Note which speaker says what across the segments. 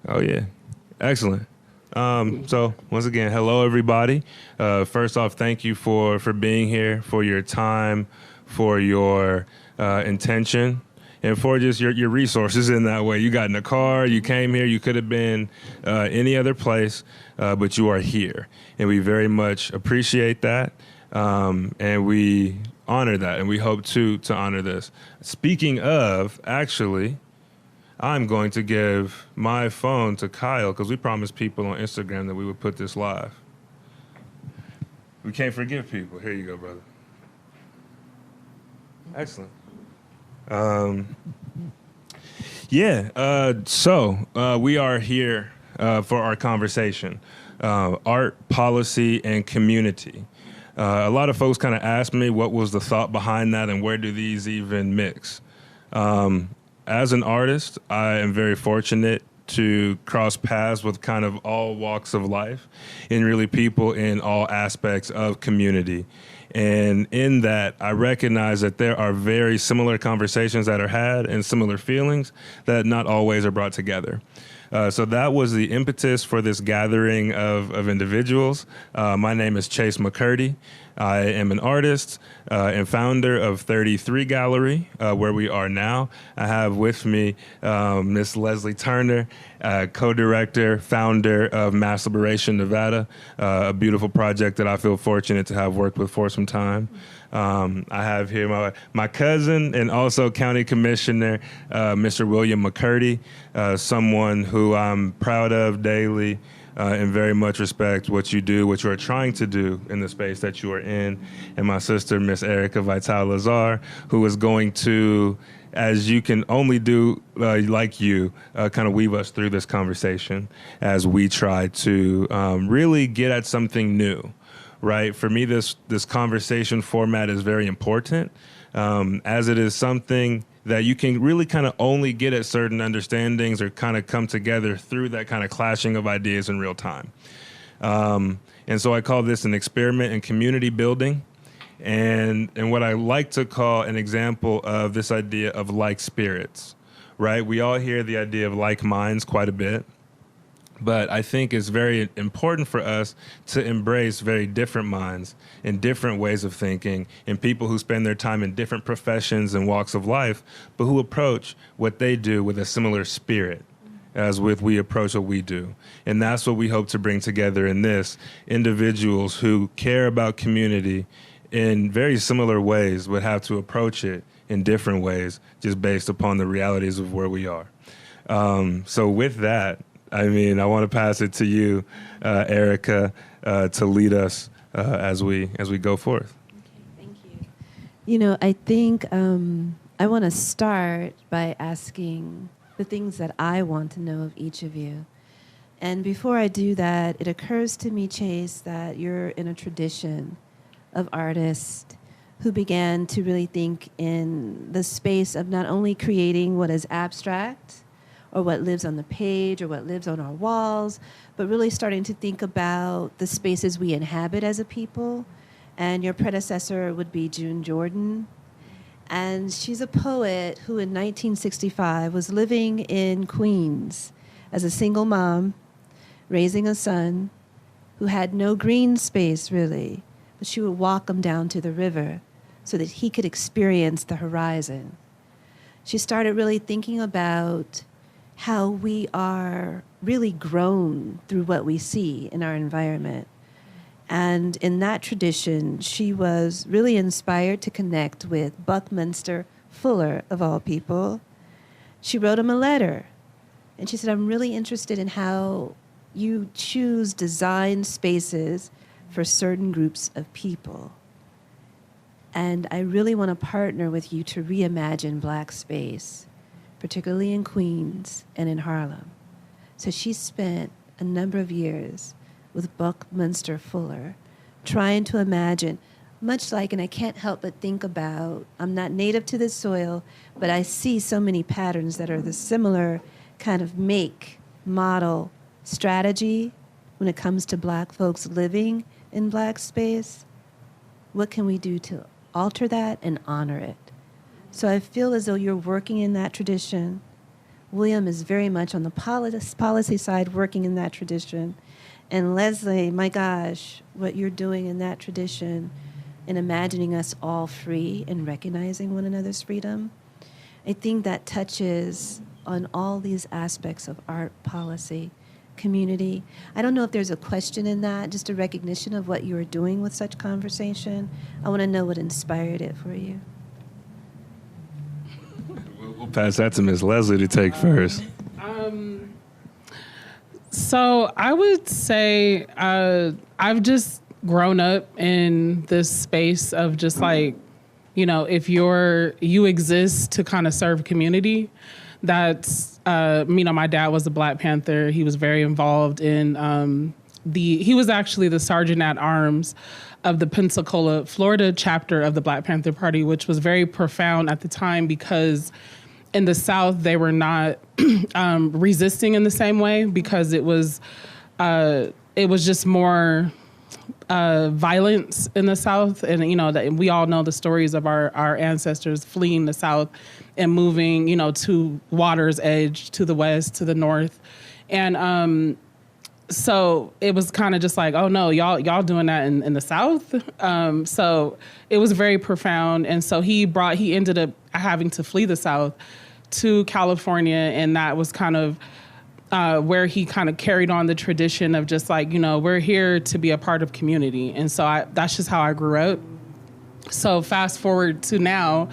Speaker 1: Oh yeah, excellent. So once again, hello everybody. First off, thank you for being here, for your time, for your intention, and for just your resources in that way. You got in the car, you came here. You could have been any other place, but you are here, and we very much appreciate that, and we honor that, and we hope to honor this. Speaking of, actually. I'm going to give my phone to Kyle because we promised people on Instagram that we would put this live. We can't forgive people. Here you go, brother. Excellent. Um, so we are here for our conversation, art, policy, and community. A lot of folks kind of asked me what was the thought behind that and where do these even mix. As an artist, I am very fortunate to cross paths with kind of all walks of life and really people in all aspects of community. And in that, I recognize that there are very similar conversations that are had and similar feelings that not always are brought together. So that was the impetus for this gathering of individuals. My name is Chase McCurdy. I am an artist and founder of 33 Gallery, where we are now. I have with me Miss Leslie Turner, co-director, founder of Mass Liberation Nevada, a beautiful project that I feel fortunate to have worked with for some time. I have here my cousin and also county commissioner, Mr. William McCurdy, someone who I'm proud of daily and very much respect what you do, what you are trying to do in the space that you are in. And my sister, Miss Erica Vital Lazar, who is going to, as you can only do, like you, kind of weave us through this conversation as we try to really get at something new. Right. For me, this conversation format is very important, as it is something that you can really kind of only get at certain understandings or kind of come together through that kind of clashing of ideas in real time. And so I call this an experiment in community building. And what I like to call an example of this idea of like spirits. Right. We all hear the idea of like minds quite a bit. But I think it's very important for us to embrace very different minds and different ways of thinking and people who spend their time in different professions and walks of life, but who approach what they do with a similar spirit as with we approach what we do. And that's what we hope to bring together in this, individuals who care about community in very similar ways, but have to approach it in different ways, just based upon the realities of where we are. So with that, I mean, I want to pass it to you, Erica, to lead us as we go forth.
Speaker 2: Okay, thank you. You know, I think I want to start by asking the things that I want to know of each of you. And before I do that, it occurs to me, Chase, that you're in a tradition of artists who began to really think in the space of not only creating what is abstract, or what lives on the page, or what lives on our walls, but really starting to think about the spaces we inhabit as a people. And your predecessor would be June Jordan. And she's a poet who in 1965 was living in Queens as a single mom, raising a son who had no green space really, but she would walk him down to the river so that he could experience the horizon. She started really thinking about how we are really grown through what we see in our environment. And in that tradition, she was really inspired to connect with Buckminster Fuller, of all people. She wrote him a letter, and she said, I'm really interested in how you choose design spaces for certain groups of people. And I really want to partner with you to reimagine Black space, particularly in Queens and in Harlem. So she spent a number of years with Buckminster Fuller trying to imagine, much like, and I can't help but think about, I'm not native to this soil, but I see so many patterns that are the similar kind of make, model, strategy when it comes to Black folks living in Black space. What can we do to alter that and honor it? So I feel as though you're working in that tradition William is very much on the policy side, working in that tradition. And Leslie, my gosh, what you're doing in that tradition and imagining us all free and recognizing one another's freedom, I think that touches on all these aspects of art, policy, community. I don't know if there's a question in that, just a recognition of what you were doing with such conversation. I want to know what inspired it for you.
Speaker 1: We'll pass that to Ms. Leslie to take first.
Speaker 3: So I would say I've just grown up in this space of just like, if you exist to kind of serve community, that's, my dad was a Black Panther. He was very involved in he was actually the sergeant at arms of the Pensacola, Florida chapter of the Black Panther Party, which was very profound at the time because in the South, they were not resisting in the same way because it was just more violence in the South. And, we all know the stories of our ancestors fleeing the South and moving, to water's edge, to the west, to the north. And so it was kind of just like, oh, no, y'all doing that in the South? So it was very profound. And so he ended up having to flee the South to California, and that was kind of where he kind of carried on the tradition of just like, we're here to be a part of community. And so that's just how I grew up. So fast forward to now,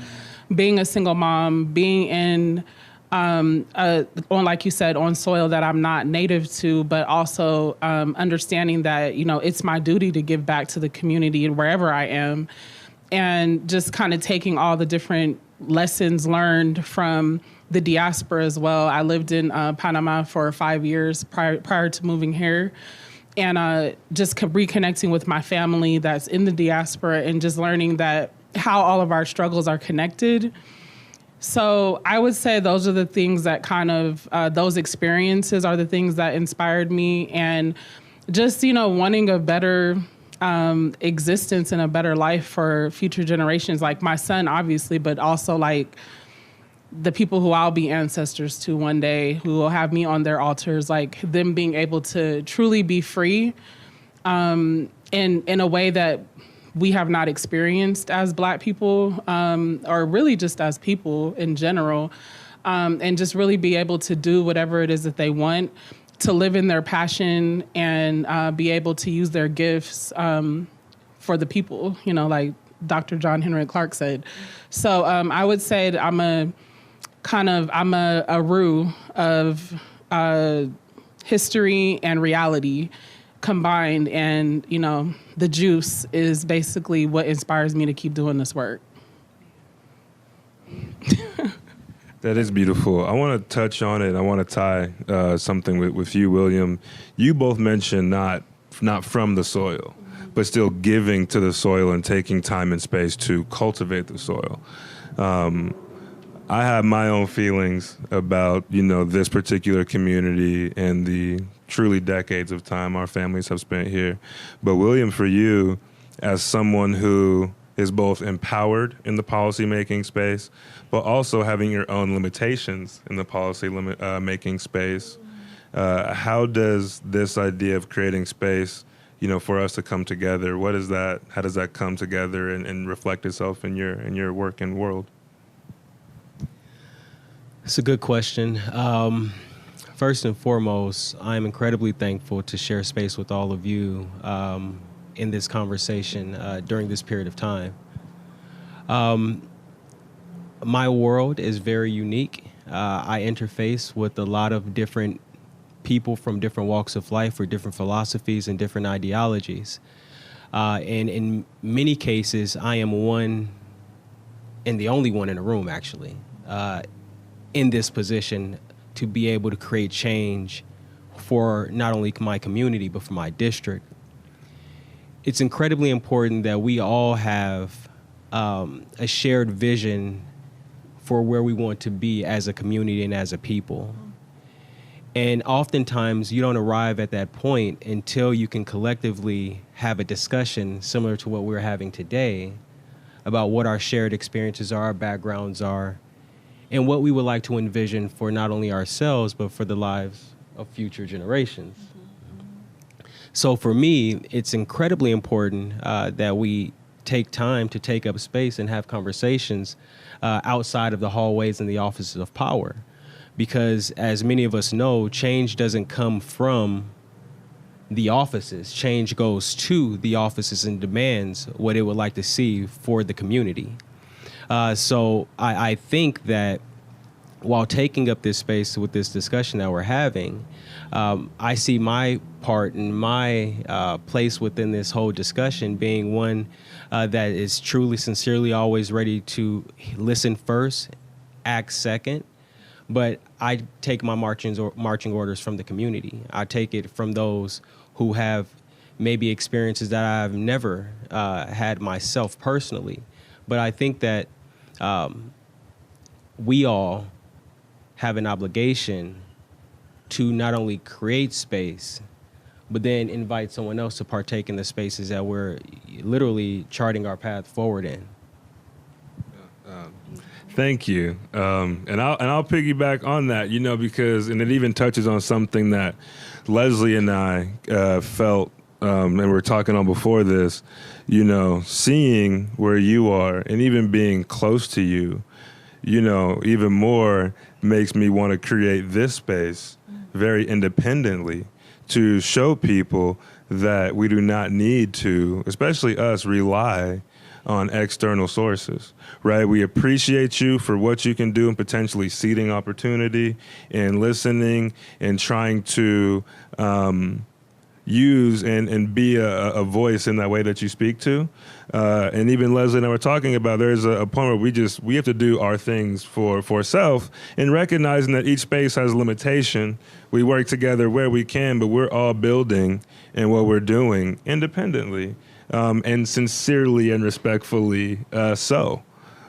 Speaker 3: being a single mom, being in, like you said, on soil that I'm not native to, but also understanding that, it's my duty to give back to the community wherever I am, and just kind of taking all the different lessons learned from the diaspora as well. I lived in Panama for 5 years prior to moving here, and just reconnecting with my family that's in the diaspora and just learning that how all of our struggles are connected. So I would say those are the things that kind of, those experiences are the things that inspired me, and just, wanting a better existence and a better life for future generations, like my son, obviously, but also like the people who I'll be ancestors to one day, who will have me on their altars, like them being able to truly be free in a way that we have not experienced as Black people, or really just as people in general, and just really be able to do whatever it is that they want, to live in their passion and be able to use their gifts for the people, like Dr. John Henrik Clarke said. So I would say that I'm a roux of history and reality combined, and the juice is basically what inspires me to keep doing this work.
Speaker 1: That is beautiful. I want to touch on it. I want to tie something with you, William. You both mentioned not from the soil, but still giving to the soil and taking time and space to cultivate the soil. I have my own feelings about, this particular community and the truly decades of time our families have spent here. But William, for you, as someone who is both empowered in the policy-making space, but also having your own limitations in the policy-making space, how does this idea of creating space, for us to come together, how does that come together and reflect itself in your work and world?
Speaker 4: It's a good question. First and foremost, I'm incredibly thankful to share space with all of you in this conversation during this period of time. My world is very unique. I interface with a lot of different people from different walks of life or different philosophies and different ideologies. And in many cases, I am one and the only one in the room, actually, in this position to be able to create change for not only my community, but for my district. It's incredibly important that we all have a shared vision for where we want to be as a community and as a people. And oftentimes you don't arrive at that point until you can collectively have a discussion similar to what we're having today about what our shared experiences are, our backgrounds are, and what we would like to envision for not only ourselves, but for the lives of future generations. So for me, it's incredibly important that we take time to take up space and have conversations outside of the hallways and the offices of power. Because as many of us know, change doesn't come from the offices. Change goes to the offices and demands what it would like to see for the community. So I think that while taking up this space with this discussion that we're having, I see my part and my place within this whole discussion being one that is truly, sincerely always ready to listen first, act second. But I take my marching orders from the community. I take it from those who have maybe experiences that I've never had myself personally. But I think that we all have an obligation to not only create space, but then invite someone else to partake in the spaces that we're literally charting our path forward in.
Speaker 1: Thank you. And I'll piggyback on that, because, and it even touches on something that Leslie and I felt, and we were talking on before this, seeing where you are and even being close to you, even more makes me want to create this space very independently to show people that we do not need to, especially us, rely on external sources, right? We appreciate you for what you can do and potentially seeding opportunity and listening and trying to use and be a voice in that way that you speak to. And even Leslie and I were talking about, there's a point where we have to do our things for self, and recognizing that each space has a limitation. We work together where we can, but we're all building in what we're doing independently. And sincerely and respectfully so,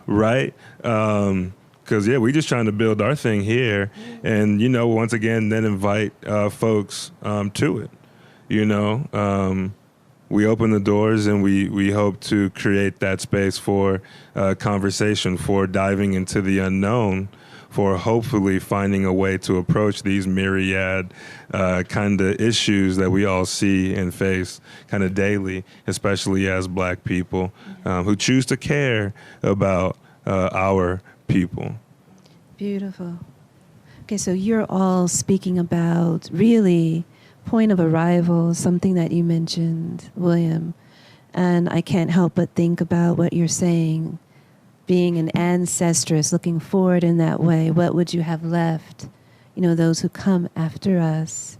Speaker 1: right? Because, we just trying to build our thing here and, once again, then invite folks to it. We open the doors and we hope to create that space for conversation, for diving into the unknown, for hopefully finding a way to approach these myriad kind of issues that we all see and face kind of daily, especially as Black people who choose to care about our people.
Speaker 2: Beautiful. Okay, so you're all speaking about really point of arrival, something that you mentioned, William, and I can't help but think about what you're saying. Being an ancestress, looking forward in that way, what would you have left, those who come after us?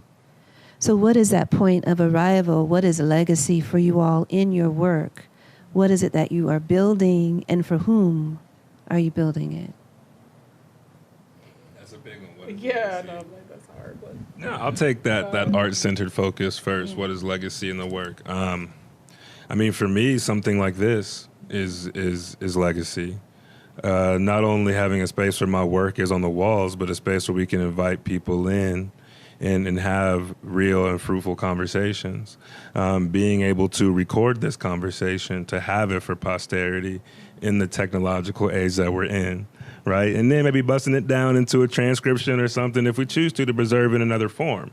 Speaker 2: So what is that point of arrival? What is legacy for you all in your work? What is it that you are building, and for whom are you building it?
Speaker 1: That's a big one.
Speaker 3: Yeah, no, that's a hard one.
Speaker 1: No, I'll take that art-centered focus first. What is legacy in the work? For me, something like this is legacy. Not only having a space where my work is on the walls, but a space where we can invite people in and have real and fruitful conversations. Being able to record this conversation, to have it for posterity in the technological age that we're in, right? And then maybe busting it down into a transcription or something if we choose to preserve in another form.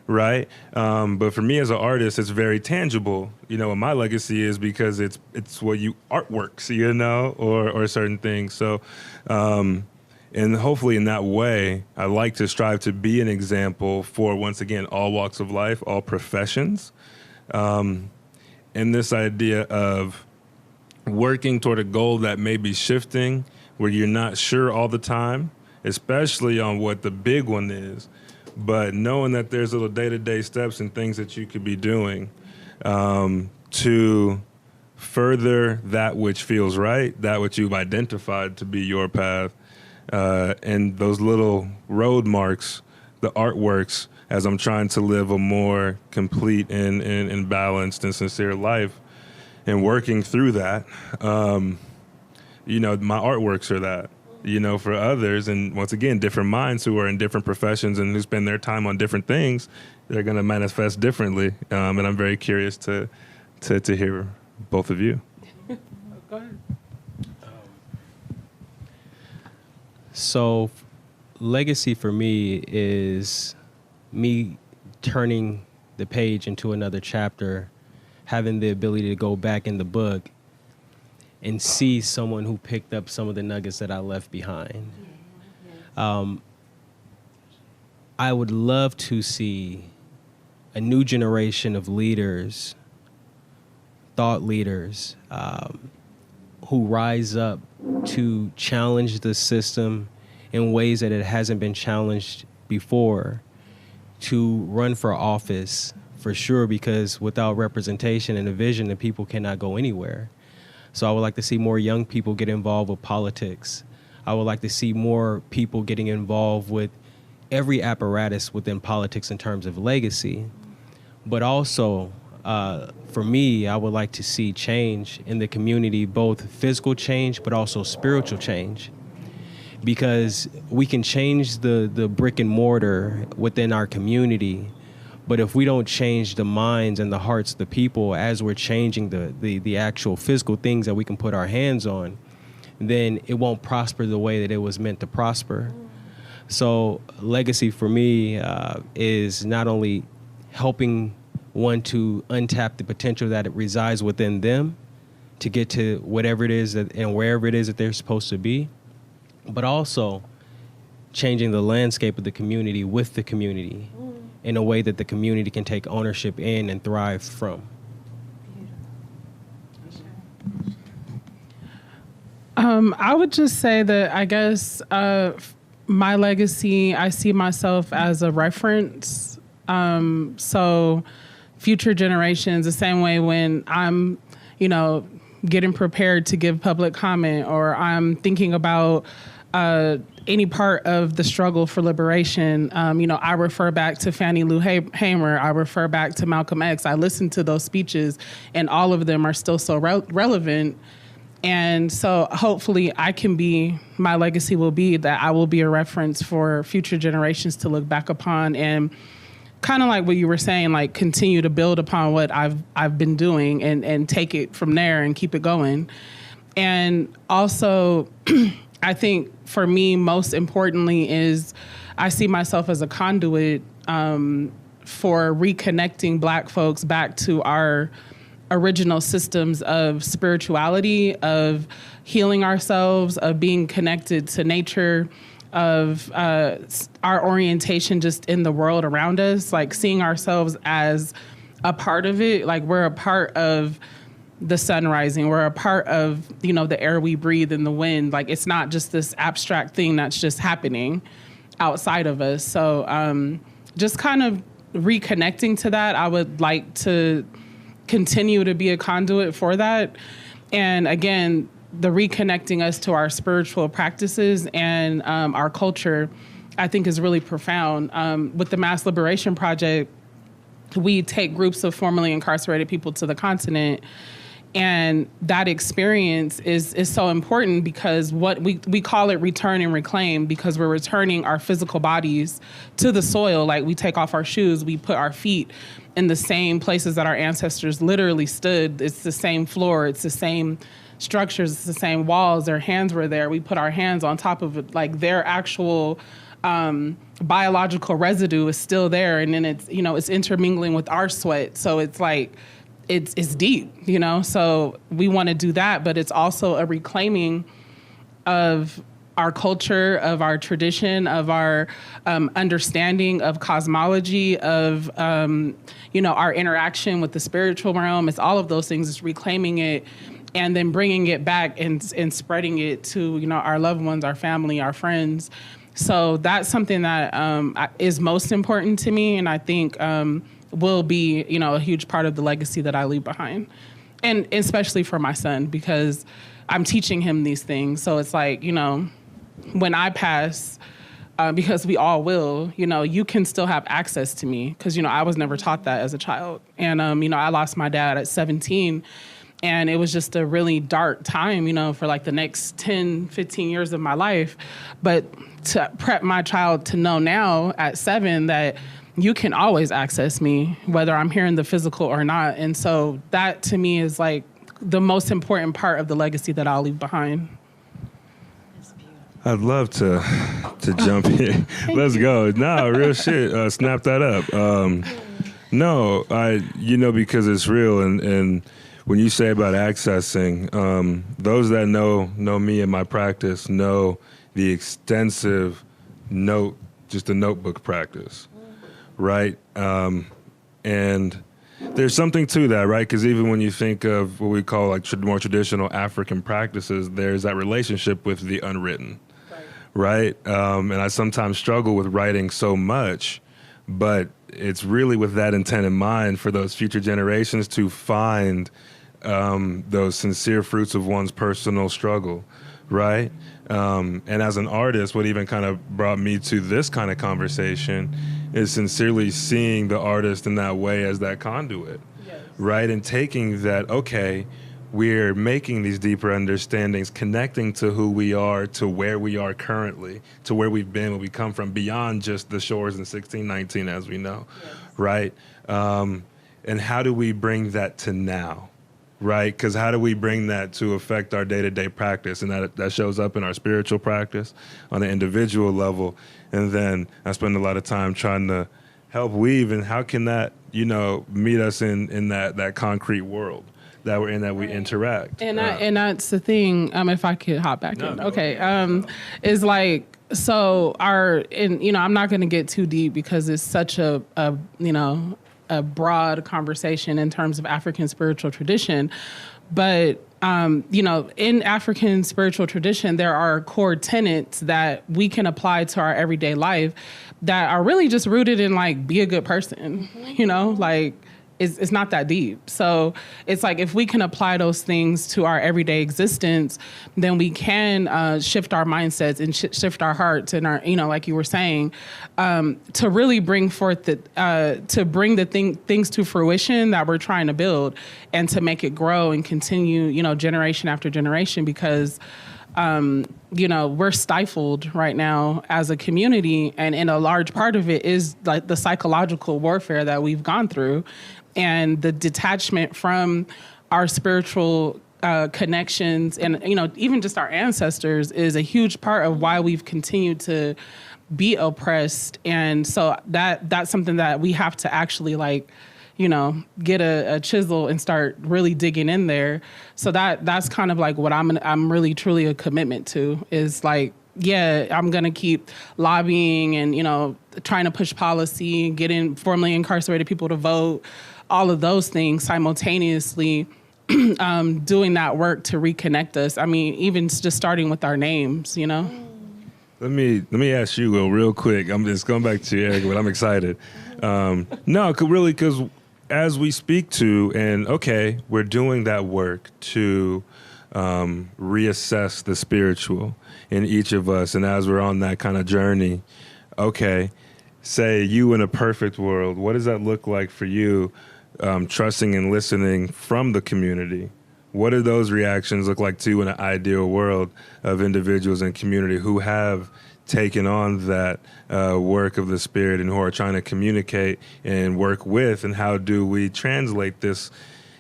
Speaker 1: Right. But for me as an artist, it's very tangible, what my legacy is, because it's what artworks, or certain things. So, and hopefully in that way, I like to strive to be an example for, once again, all walks of life, all professions. And this idea of working toward a goal that may be shifting, where you're not sure all the time, especially on what the big one is. But knowing that there's little day-to-day steps and things that you could be doing to further that which feels right, that which you've identified to be your path, and those little road marks, the artworks, as I'm trying to live a more complete and balanced and sincere life, and working through that, my artworks are that. For others, and once again, different minds who are in different professions and who spend their time on different things, they're going to manifest differently. And I'm very curious to hear both of you.
Speaker 3: Go ahead.
Speaker 4: So legacy for me is me turning the page into another chapter, having the ability to go back in the book and see someone who picked up some of the nuggets that I left behind. I would love to see a new generation of leaders, thought leaders, who rise up to challenge the system in ways that it hasn't been challenged before, to run for office, for sure, because without representation and a vision, the people cannot go anywhere. So I would like to see more young people get involved with politics. I would like to see more people getting involved with every apparatus within politics in terms of legacy. But also, for me, I would like to see change in the community, both physical change, but also spiritual change. Because we can change the brick and mortar within our community, but if we don't change the minds and the hearts of the people as we're changing the actual physical things that we can put our hands on, then it won't prosper the way that it was meant to prosper. So legacy for me is not only helping one to untap the potential that it resides within them to get to whatever it is that, and wherever it is that they're supposed to be, but also changing the landscape of the community with the community in a way that the community can take ownership in and thrive from.
Speaker 3: I would just say that I guess my legacy, I see myself as a reference. So future generations, the same way when I'm, getting prepared to give public comment, or I'm thinking about any part of the struggle for liberation, I refer back to Fannie Lou Hamer. I refer back to Malcolm X. I listen to those speeches, and all of them are still so relevant. And so hopefully my legacy will be that I will be a reference for future generations to look back upon, and kind of like what you were saying, like continue to build upon what I've been doing and take it from there and keep it going. And also, I think for me, most importantly, is I see myself as a conduit for reconnecting Black folks back to our original systems of spirituality, of healing ourselves, of being connected to nature, of our orientation just in the world around us, like seeing ourselves as a part of it. Like we're a part of the sun rising. We're a part of, the air we breathe and the wind. Like it's not just this abstract thing that's just happening outside of us. So just kind of reconnecting to that, I would like to continue to be a conduit for that. And again, the reconnecting us to our spiritual practices and our culture, I think is really profound. With the Mass Liberation Project, we take groups of formerly incarcerated people to the continent. And that experience is so important because what we call it return and reclaim, because we're returning our physical bodies to the soil. Like we take off our shoes, we put our feet in the same places that our ancestors literally stood. It's the same floor, it's the same structures, it's the same walls. Their hands were there. We put our hands on top of it, like their actual biological residue is still there. And then it's, it's intermingling with our sweat. So it's like, it's deep, so we want to do that, but it's also a reclaiming of our culture, of our tradition, of our understanding of cosmology, of, our interaction with the spiritual realm. It's all of those things. It's reclaiming it and then bringing it back and spreading it to, our loved ones, our family, our friends. So that's something that is most important to me, and I think will be, a huge part of the legacy that I leave behind. And especially for my son, because I'm teaching him these things. So it's like, when I pass, because we all will, you can still have access to me. Because, I was never taught that as a child. And, I lost my dad at 17. And it was just a really dark time, for like the next 10, 15 years of my life. But to prep my child to know now at 7 that you can always access me, whether I'm here in the physical or not. And so that to me is like the most important part of the legacy that I'll leave behind.
Speaker 2: That's beautiful.
Speaker 1: I'd love to jump in. Let's go. Nah, real shit. Snap that up. No, because it's real, and when you say about accessing, those that know me and my practice know the extensive just the notebook practice, right? And there's something to that, right? Because even when you think of what we call like more traditional African practices, there's that relationship with the unwritten, right? And I sometimes struggle with writing so much, but it's really with that intent in mind for those future generations to find those sincere fruits of one's personal struggle, right? And as an artist, what even kind of brought me to this kind of conversation is sincerely seeing the artist in that way as that conduit, yes. Right? And taking that, okay, we're making these deeper understandings, connecting to who we are, to where we are currently, to where we've been, where we come from, beyond just the shores in 1619, as we know, yes. Right? And how do we bring that to now? Right? Because how do we bring that to affect our day-to-day practice? And that shows up in our spiritual practice on an individual level. And then I spend a lot of time trying to help weave, and how can that, meet us in that concrete world that we're in, that we interact.
Speaker 3: And that's the thing, if I could hop back in. Okay. Is like, so I'm not going to get too deep because it's such a broad conversation in terms of African spiritual tradition. But, in African spiritual tradition, there are core tenets that we can apply to our everyday life that are really just rooted in like, be a good person, like it's not that deep. So it's like, if we can apply those things to our everyday existence, then we can shift our mindsets and shift our hearts and our, like you were saying, to really bring forth to bring the things to fruition that we're trying to build, and to make it grow and continue, generation after generation, because we're stifled right now as a community, and a large part of it is like the psychological warfare that we've gone through, and the detachment from our spiritual connections, and even just our ancestors is a huge part of why we've continued to be oppressed. And so that's something that we have to actually get a chisel and start really digging in there. So that's kind of like what I'm really truly a commitment to, is like, yeah, I'm going to keep lobbying and, trying to push policy, getting formerly incarcerated people to vote, all of those things simultaneously, doing that work to reconnect us. I mean, even just starting with our names, Let
Speaker 1: me ask you, Will, real quick. I'm just going back to Eric, but I'm excited. No, really, because as we speak to, and okay, we're doing that work to reassess the spiritual in each of us, and as we're on that kind of journey, okay, say you in a perfect world, what does that look like for you, trusting and listening from the community? What do those reactions look like to you in an ideal world of individuals and community who have taken on that work of the spirit and who are trying to communicate and work with? And how do we translate this?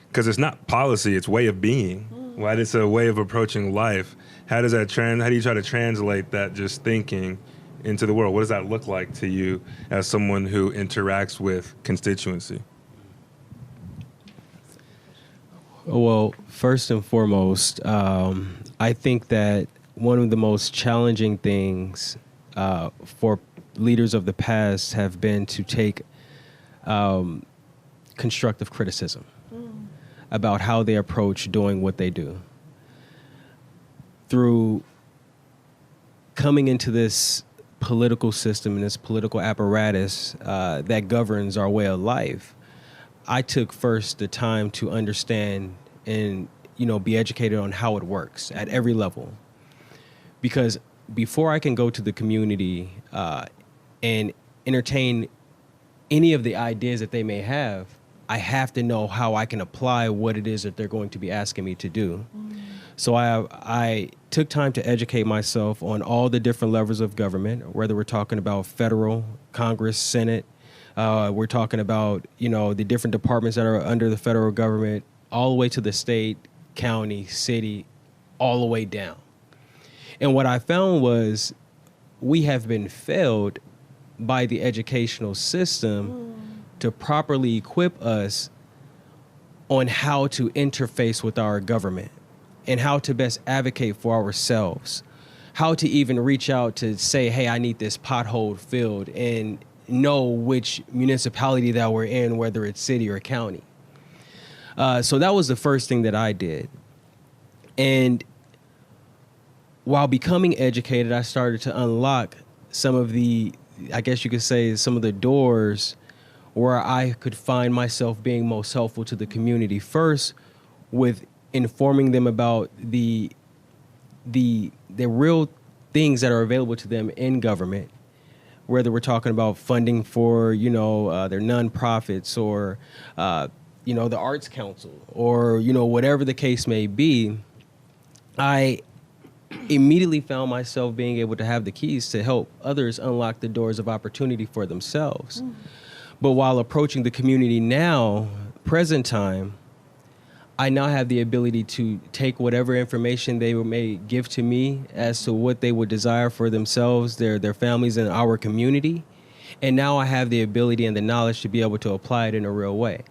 Speaker 1: Because it's not policy, it's way of being, right? It's a way of approaching life. How does that how do you try to translate that just thinking into the world? What does that look like to you as someone who interacts with constituency?
Speaker 4: Well, first and foremost, I think that one of the most challenging things for leaders of the past have been to take constructive criticism about how they approach doing what they do. Through coming into this political system and this political apparatus that governs our way of life, I took first the time to understand and, be educated on how it works at every level. Because before I can go to the community and entertain any of the ideas that they may have, I have to know how I can apply what it is that they're going to be asking me to do. So I took time to educate myself on all the different levels of government, whether we're talking about federal, Congress, Senate, we're talking about, the different departments that are under the federal government, all the way to the state, county, city, all the way down. And what I found was we have been failed by the educational system to properly equip us on how to interface with our government and how to best advocate for ourselves, how to even reach out to say, hey, I need this pothole filled, and know which municipality that we're in, whether it's city or county. So that was the first thing that I did. And while becoming educated, I started to unlock some of the, I guess you could say, some of the doors where I could find myself being most helpful to the community. First, with informing them about the real things that are available to them in government, whether we're talking about funding for, their nonprofits or, the Arts Council or, whatever the case may be. I immediately found myself being able to have the keys to help others unlock the doors of opportunity for themselves. But while approaching the community now, present time, I now have the ability to take whatever information they may give to me as to what they would desire for themselves, their families, and our community. And now I have the ability and the knowledge to be able to apply it in a real way.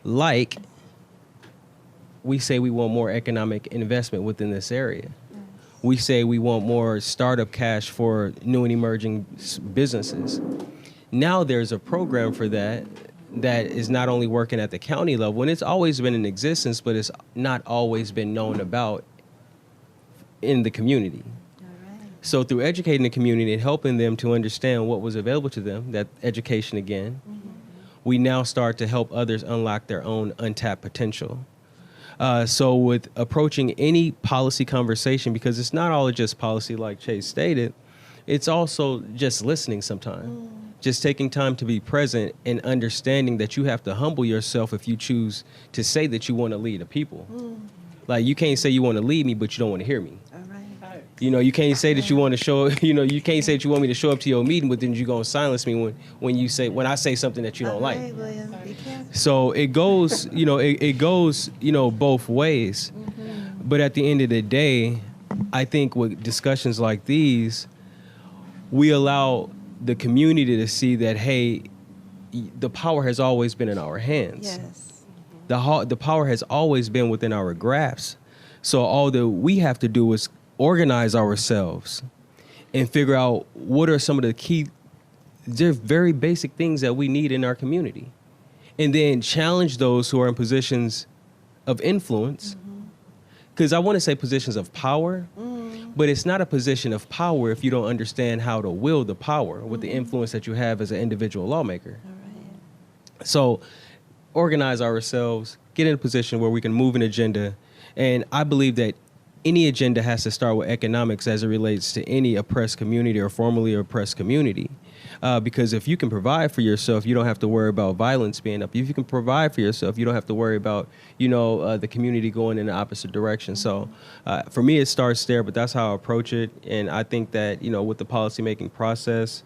Speaker 4: Like, we say we want more economic investment within this area. We say we want more startup cash for new and emerging businesses. Now there's a program for that is not only working at the county level, and it's always been in existence, but it's not always been known about in the community. So through educating the community and helping them to understand what was available to them, that education again, we now start to help others unlock their own untapped potential. So with approaching any policy conversation, because it's not all just policy like Chase stated, it's also just listening sometimes. Just taking time to be present and understanding that you have to humble yourself if you choose to say that you want to lead the people. Like, you can't say you want to lead me, but you don't want to hear me. You can't say that you want to show, you can't say that you want me to show up to your meeting, but then you're going to silence me when I say something that you don't like.
Speaker 2: William,
Speaker 4: so it goes, it goes, both ways. But at the end of the day, I think with discussions like these, we allow the community to see that, hey, the power has always been in our hands.
Speaker 2: Yes.
Speaker 4: The power has always been within our grasp. So all that we have to do is organize ourselves and figure out what are some of the key, they're very basic things that we need in our community. And then challenge those who are in positions of influence. Because I want to say positions of power, but it's not a position of power if you don't understand how to wield the power with the influence that you have as an individual lawmaker. So organize ourselves, get in a position where we can move an agenda. And I believe that any agenda has to start with economics as it relates to any oppressed community or formerly oppressed community. Because if you can provide for yourself, you don't have to worry about violence being up. If you can provide for yourself, you don't have to worry about, the community going in the opposite direction. So for me, it starts there, but that's how I approach it. And I think that, with the policymaking process,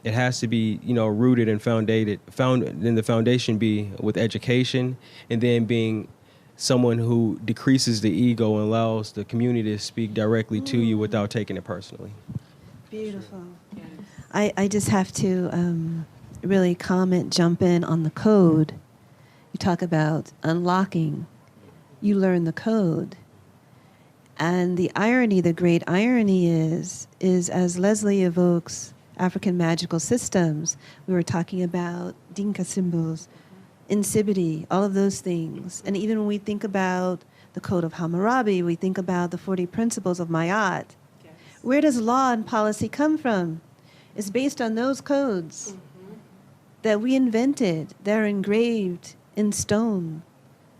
Speaker 4: it has to be, rooted and found in the foundation be with education, and then being someone who decreases the ego and allows the community to speak directly to you without taking it personally.
Speaker 2: Beautiful. I just have to really jump in on the code. You talk about unlocking. You learn the code. And the irony, the great irony is as Leslie evokes African magical systems, we were talking about Dinka symbols, insibity, all of those things. And even when we think about the Code of Hammurabi, we think about the 40 principles of Mayat. Yes. Where does law and policy come from? It's based on those codes that we invented, that are engraved in stone,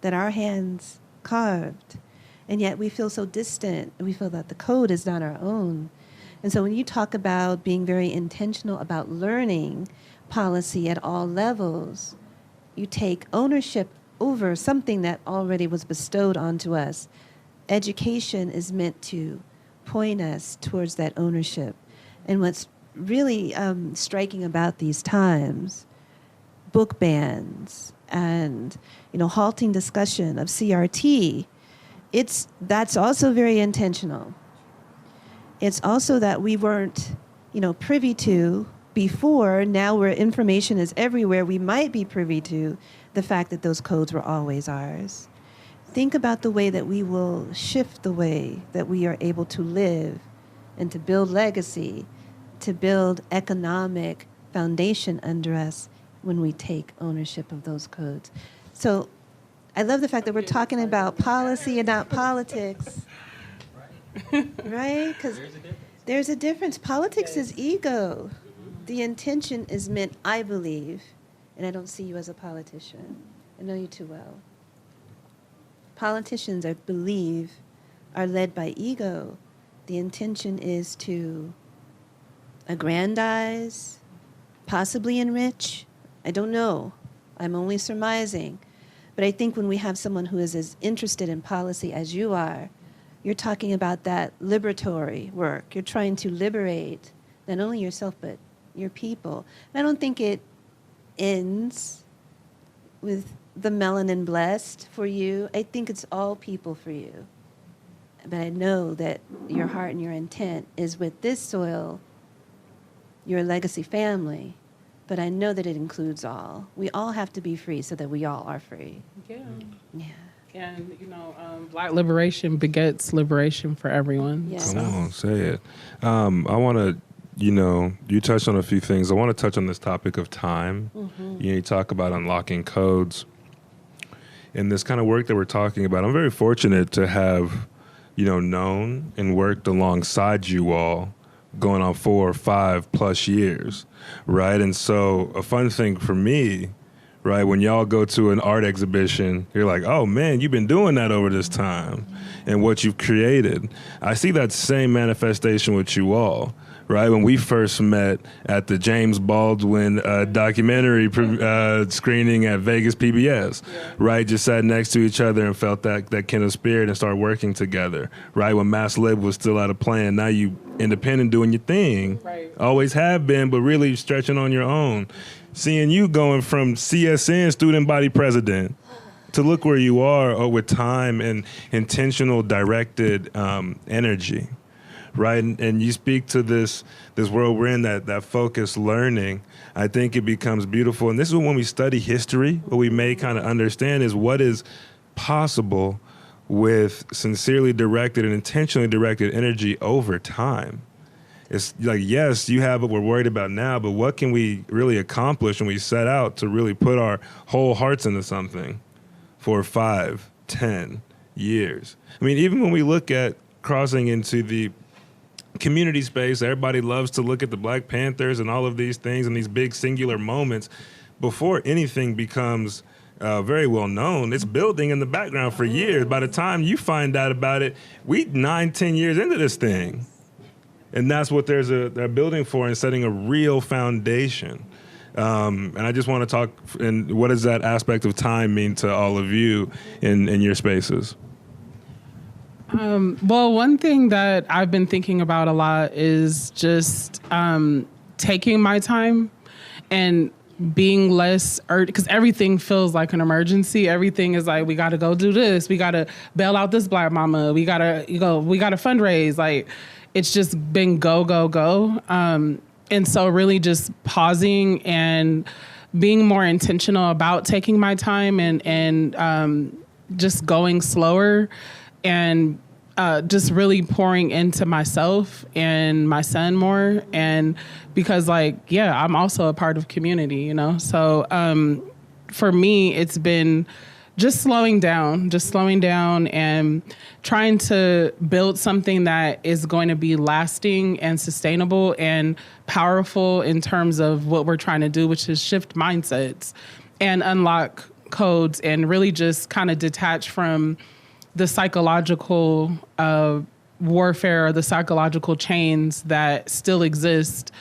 Speaker 2: that our hands carved. And yet we feel so distant, and we feel that the code is not our own. And so when you talk about being very intentional about learning policy at all levels, you take ownership over something that already was bestowed onto us. Education is meant to point us towards that ownership. And what's really striking about these times, book bans and halting discussion of CRT, that's also very intentional. It's also that we weren't, privy to before. Now where information is everywhere, we might be privy to the fact that those codes were always ours. Think about the way that we will shift the way that we are able to live and to build legacy, to build economic foundation under us when we take ownership of those codes. So I love the fact that we're talking about policy and not politics. Right? Because there's a difference. Politics is ego. The intention is meant, I believe, and I don't see you as a politician. I know you too well. Politicians, I believe, are led by ego. The intention is to aggrandize, possibly enrich. I don't know. I'm only surmising. But I think when we have someone who is as interested in policy as you are, you're talking about that liberatory work. You're trying to liberate not only yourself, but your people. And I don't think it ends with the melanin blessed for you. I think it's all people for you. But I know that your heart and your intent is with this soil, your legacy family. But I know that it includes all. We all have to be free so that we all are free.
Speaker 3: Yeah.
Speaker 2: Yeah.
Speaker 3: And, Black liberation begets liberation for everyone.
Speaker 2: Yeah.
Speaker 1: Come on, say it. I want to, you touched on a few things. I want to touch on this topic of time.
Speaker 2: Mm-hmm.
Speaker 1: You talk about unlocking codes. And this kind of work that we're talking about, I'm very fortunate to have, known and worked alongside you all going on 4 or 5+ years, right? And so a fun thing for me, right, when y'all go to an art exhibition, you're like, oh man, you've been doing that over this time and what you've created. I see that same manifestation with you all, right? When we first met at the James Baldwin documentary screening at Vegas PBS, right? Just sat next to each other and felt that kind of spirit and started working together, right? When Mass Lib was still out of plan, now you independent doing your thing.
Speaker 3: Right.
Speaker 1: Always have been, but really stretching on your own. Seeing you going from CSN student body president to look where you are with time and intentional directed energy, right? And you speak to this world we're in, that focused learning. I think it becomes beautiful. And this is when we study history, what we may kind of understand is what is possible with sincerely directed and intentionally directed energy over time. It's like, yes, you have what we're worried about now, but what can we really accomplish when we set out to really put our whole hearts into something for 5, 10 years? I mean, even when we look at crossing into the community space, everybody loves to look at the Black Panthers and all of these things and these big singular moments. Before anything becomes very well known, it's building in the background for years. By the time you find out about it, we 9-10 years into this thing. And that's what they're building for and setting a real foundation. And I just want to talk, and what does that aspect of time mean to all of you in your spaces?
Speaker 3: Well, one thing that I've been thinking about a lot is just taking my time and being less urgent, because everything feels like an emergency. Everything is like, we got to go do this. We got to bail out this Black mama. We got to fundraise. Like, it's just been go, go, go. And so really just pausing and being more intentional about taking my time and just going slower and just really pouring into myself and my son more. And because I'm also a part of community, So for me, it's been just slowing down and trying to build something that is going to be lasting and sustainable and powerful in terms of what we're trying to do, which is shift mindsets and unlock codes and really just kind of detach from the psychological warfare or the psychological chains that still exist,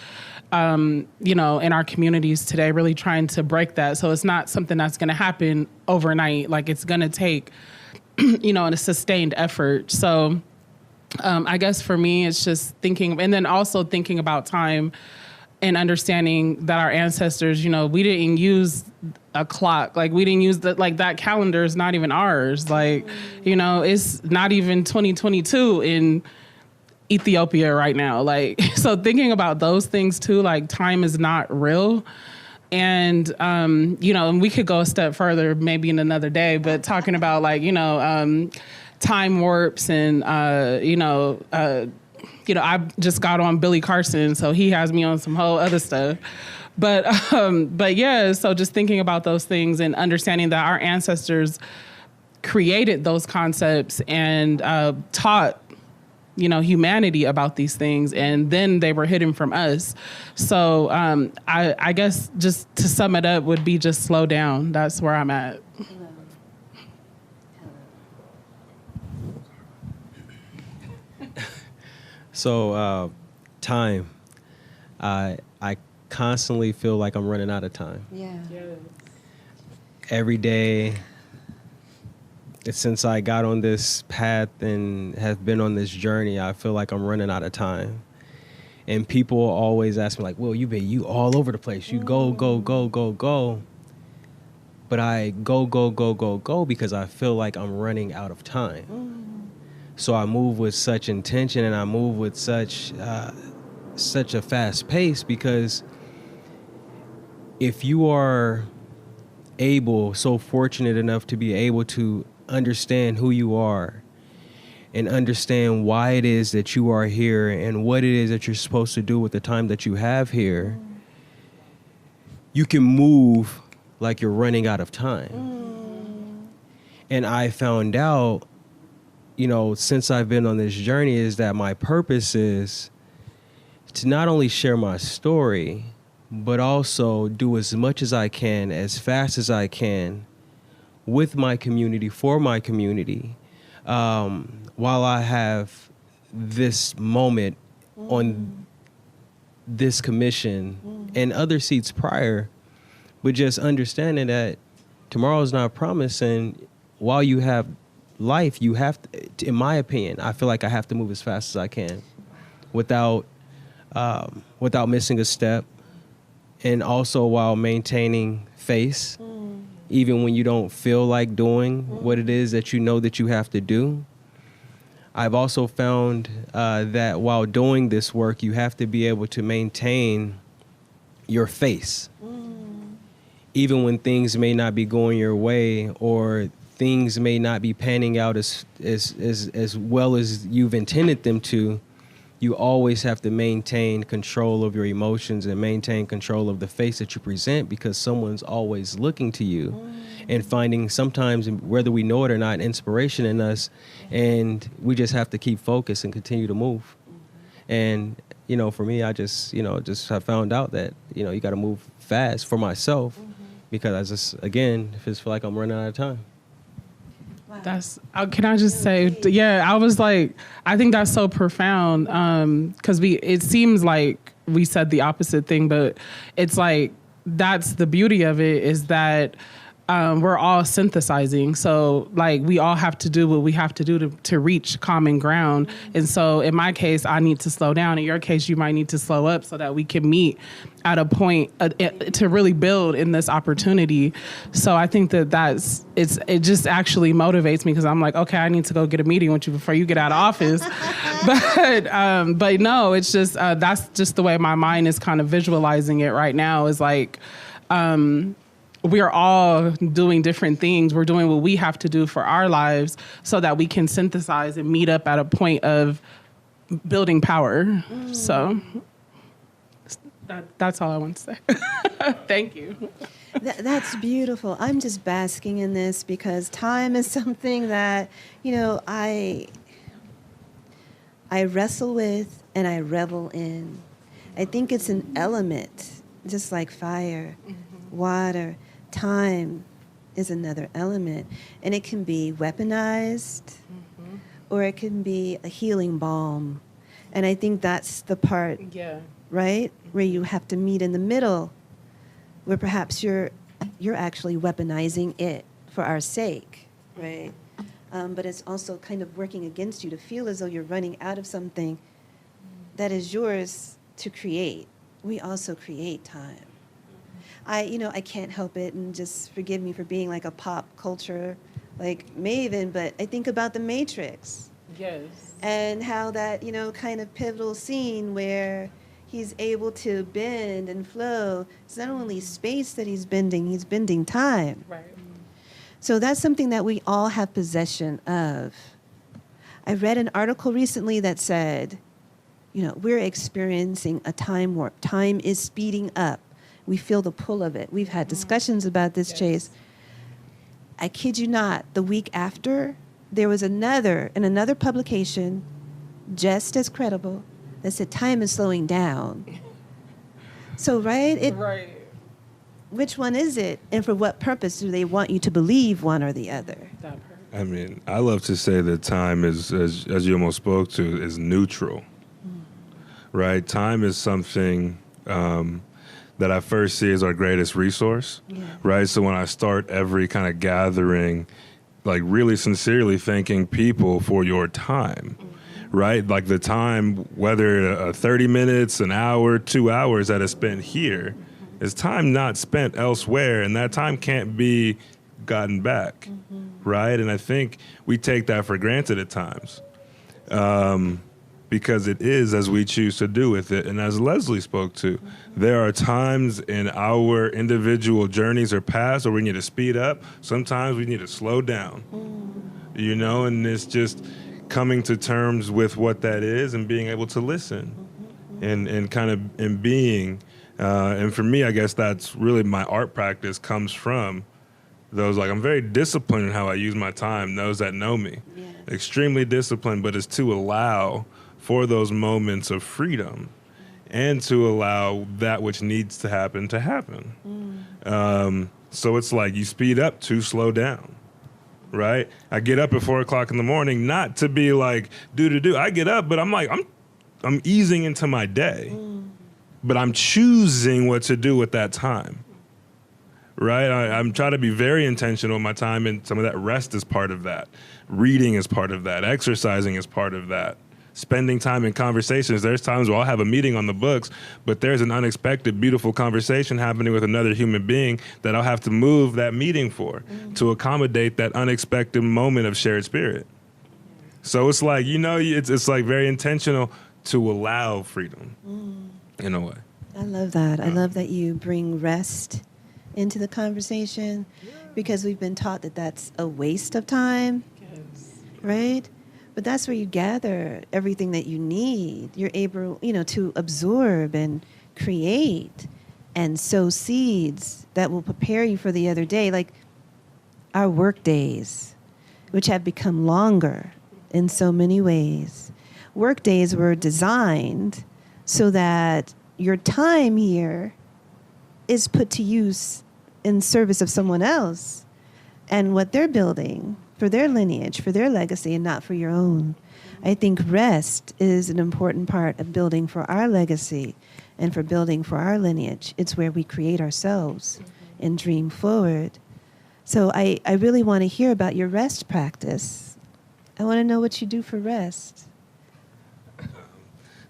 Speaker 3: in our communities today, really trying to break that. So it's not something that's going to happen overnight. Like, it's going to take, a sustained effort. So I guess for me, it's just thinking, and then also thinking about time and understanding that our ancestors, we didn't use a clock. Like, we didn't use that calendar is not even ours. Like, it's not even 2022 and Ethiopia right now. Like, so thinking about those things too, like time is not real. And, and we could go a step further, maybe in another day, but talking about like, time warps and, I just got on Billy Carson, so he has me on some whole other stuff. But yeah, so just thinking about those things and understanding that our ancestors created those concepts and taught humanity about these things, and then they were hidden from us. So I guess just to sum it up would be just slow down. That's where I'm at.
Speaker 4: So time. I constantly feel like I'm running out of time.
Speaker 2: Yeah.
Speaker 4: Every day, since I got on this path and have been on this journey, I feel like I'm running out of time. And people always ask me like, "Well, you all over the place. You go, go, go, go, go." But I go, go, go, go, go because I feel like I'm running out of time. So I move with such intention and I move with such a fast pace, because if you are so fortunate enough to be able to understand who you are and understand why it is that you are here and what it is that you're supposed to do with the time that you have here, you can move like you're running out of time. And I found out, since I've been on this journey, is that my purpose is to not only share my story, but also do as much as I can, as fast as I can, with my community, for my community, while I have this moment on this commission and other seats prior, but just understanding that tomorrow is not promised, and while you have life, you have to, in my opinion, I feel like I have to move as fast as I can without missing a step, and also while maintaining face, even when you don't feel like doing what it is that you know that you have to do. I've also found that while doing this work, you have to be able to maintain your face, even when things may not be going your way or things may not be panning out as well as you've intended them to. You always have to maintain control of your emotions and maintain control of the face that you present, because someone's always looking to you and finding, sometimes, whether we know it or not, inspiration in us. And we just have to keep focused and continue to move. And, for me, I just have found out that, you got to move fast for myself, because I just, again, I just feel like I'm running out of time.
Speaker 3: Can I just say, yeah, I was like, I think that's so profound, because it seems like we said the opposite thing, but it's like, that's the beauty of it, is that we're all synthesizing. So like, we all have to do what we have to do to reach common ground. And so in my case, I need to slow down. In your case, you might need to slow up so that we can meet at a point to really build in this opportunity. So I think that it just actually motivates me, because I'm like, okay, I need to go get a meeting with you before you get out of office. But no, it's just, that's just the way my mind is kind of visualizing it right now, is like, we are all doing different things. We're doing what we have to do for our lives so that we can synthesize and meet up at a point of building power. So that's all I want to say. Thank you.
Speaker 2: That's beautiful. I'm just basking in this because time is something that, I wrestle with and I revel in. I think it's an element, just like fire, water. Time is another element, and it can be weaponized, or it can be a healing balm. And I think that's the part, right, where you have to meet in the middle, where perhaps you're actually weaponizing it for our sake, right? But it's also kind of working against you to feel as though you're running out of something that is yours to create. We also create time. I can't help it, and just forgive me for being like a pop culture like maven, but I think about The Matrix,
Speaker 3: Yes.
Speaker 2: And how that, kind of pivotal scene where he's able to bend and flow. It's not only space that he's bending time.
Speaker 3: Right.
Speaker 2: So that's something that we all have possession of. I read an article recently that said, we're experiencing a time warp. Time is speeding up. We feel the pull of it. We've had discussions about this, Chase. I kid you not, the week after, there was another publication, just as credible, that said time is slowing down. So, right?
Speaker 3: Right.
Speaker 2: Which one is it? And for what purpose do they want you to believe one or the other?
Speaker 3: That part.
Speaker 1: I mean, I love to say that time is, as you almost spoke to, is neutral, right? Time is something that I first see as our greatest resource, right? So when I start every kind of gathering, like really sincerely thanking people for your time, right? Like the time, whether 30 minutes, an hour, 2 hours that is spent here, is time not spent elsewhere, and that time can't be gotten back, right? And I think we take that for granted at times because it is as we choose to do with it. And as Leslie spoke to, there are times in our individual journeys or paths where we need to speed up. Sometimes we need to slow down, and it's just coming to terms with what that is and being able to listen and kind of in being. And for me, I guess that's really my art practice comes from those, like, I'm very disciplined in how I use my time, those that know me.
Speaker 2: Yes.
Speaker 1: Extremely disciplined, but it's to allow for those moments of freedom and to allow that which needs to happen to happen. So it's like you speed up to slow down, right? I get up at 4 o'clock in the morning, not to be like, do. I get up, but I'm like, I'm easing into my day, but I'm choosing what to do with that time. Right? I'm trying to be very intentional with my time, and some of that rest is part of that. Reading is part of that. Exercising is part of that. Spending time in conversations. There's times where I'll have a meeting on the books, but there's an unexpected, beautiful conversation happening with another human being that I'll have to move that meeting for to accommodate that unexpected moment of shared spirit. So it's like, it's like very intentional to allow freedom in a way.
Speaker 2: I love that. I love that you bring rest into the conversation because we've been taught that that's a waste of time, right? But that's where you gather everything that you need. You're able, to absorb and create and sow seeds that will prepare you for the other day. Like our work days, which have become longer in so many ways. Work days were designed so that your time here is put to use in service of someone else and what they're building for their lineage, for their legacy, and not for your own. I think rest is an important part of building for our legacy and for building for our lineage. It's where we create ourselves and dream forward. So I really want to hear about your rest practice. I want to know what you do for rest.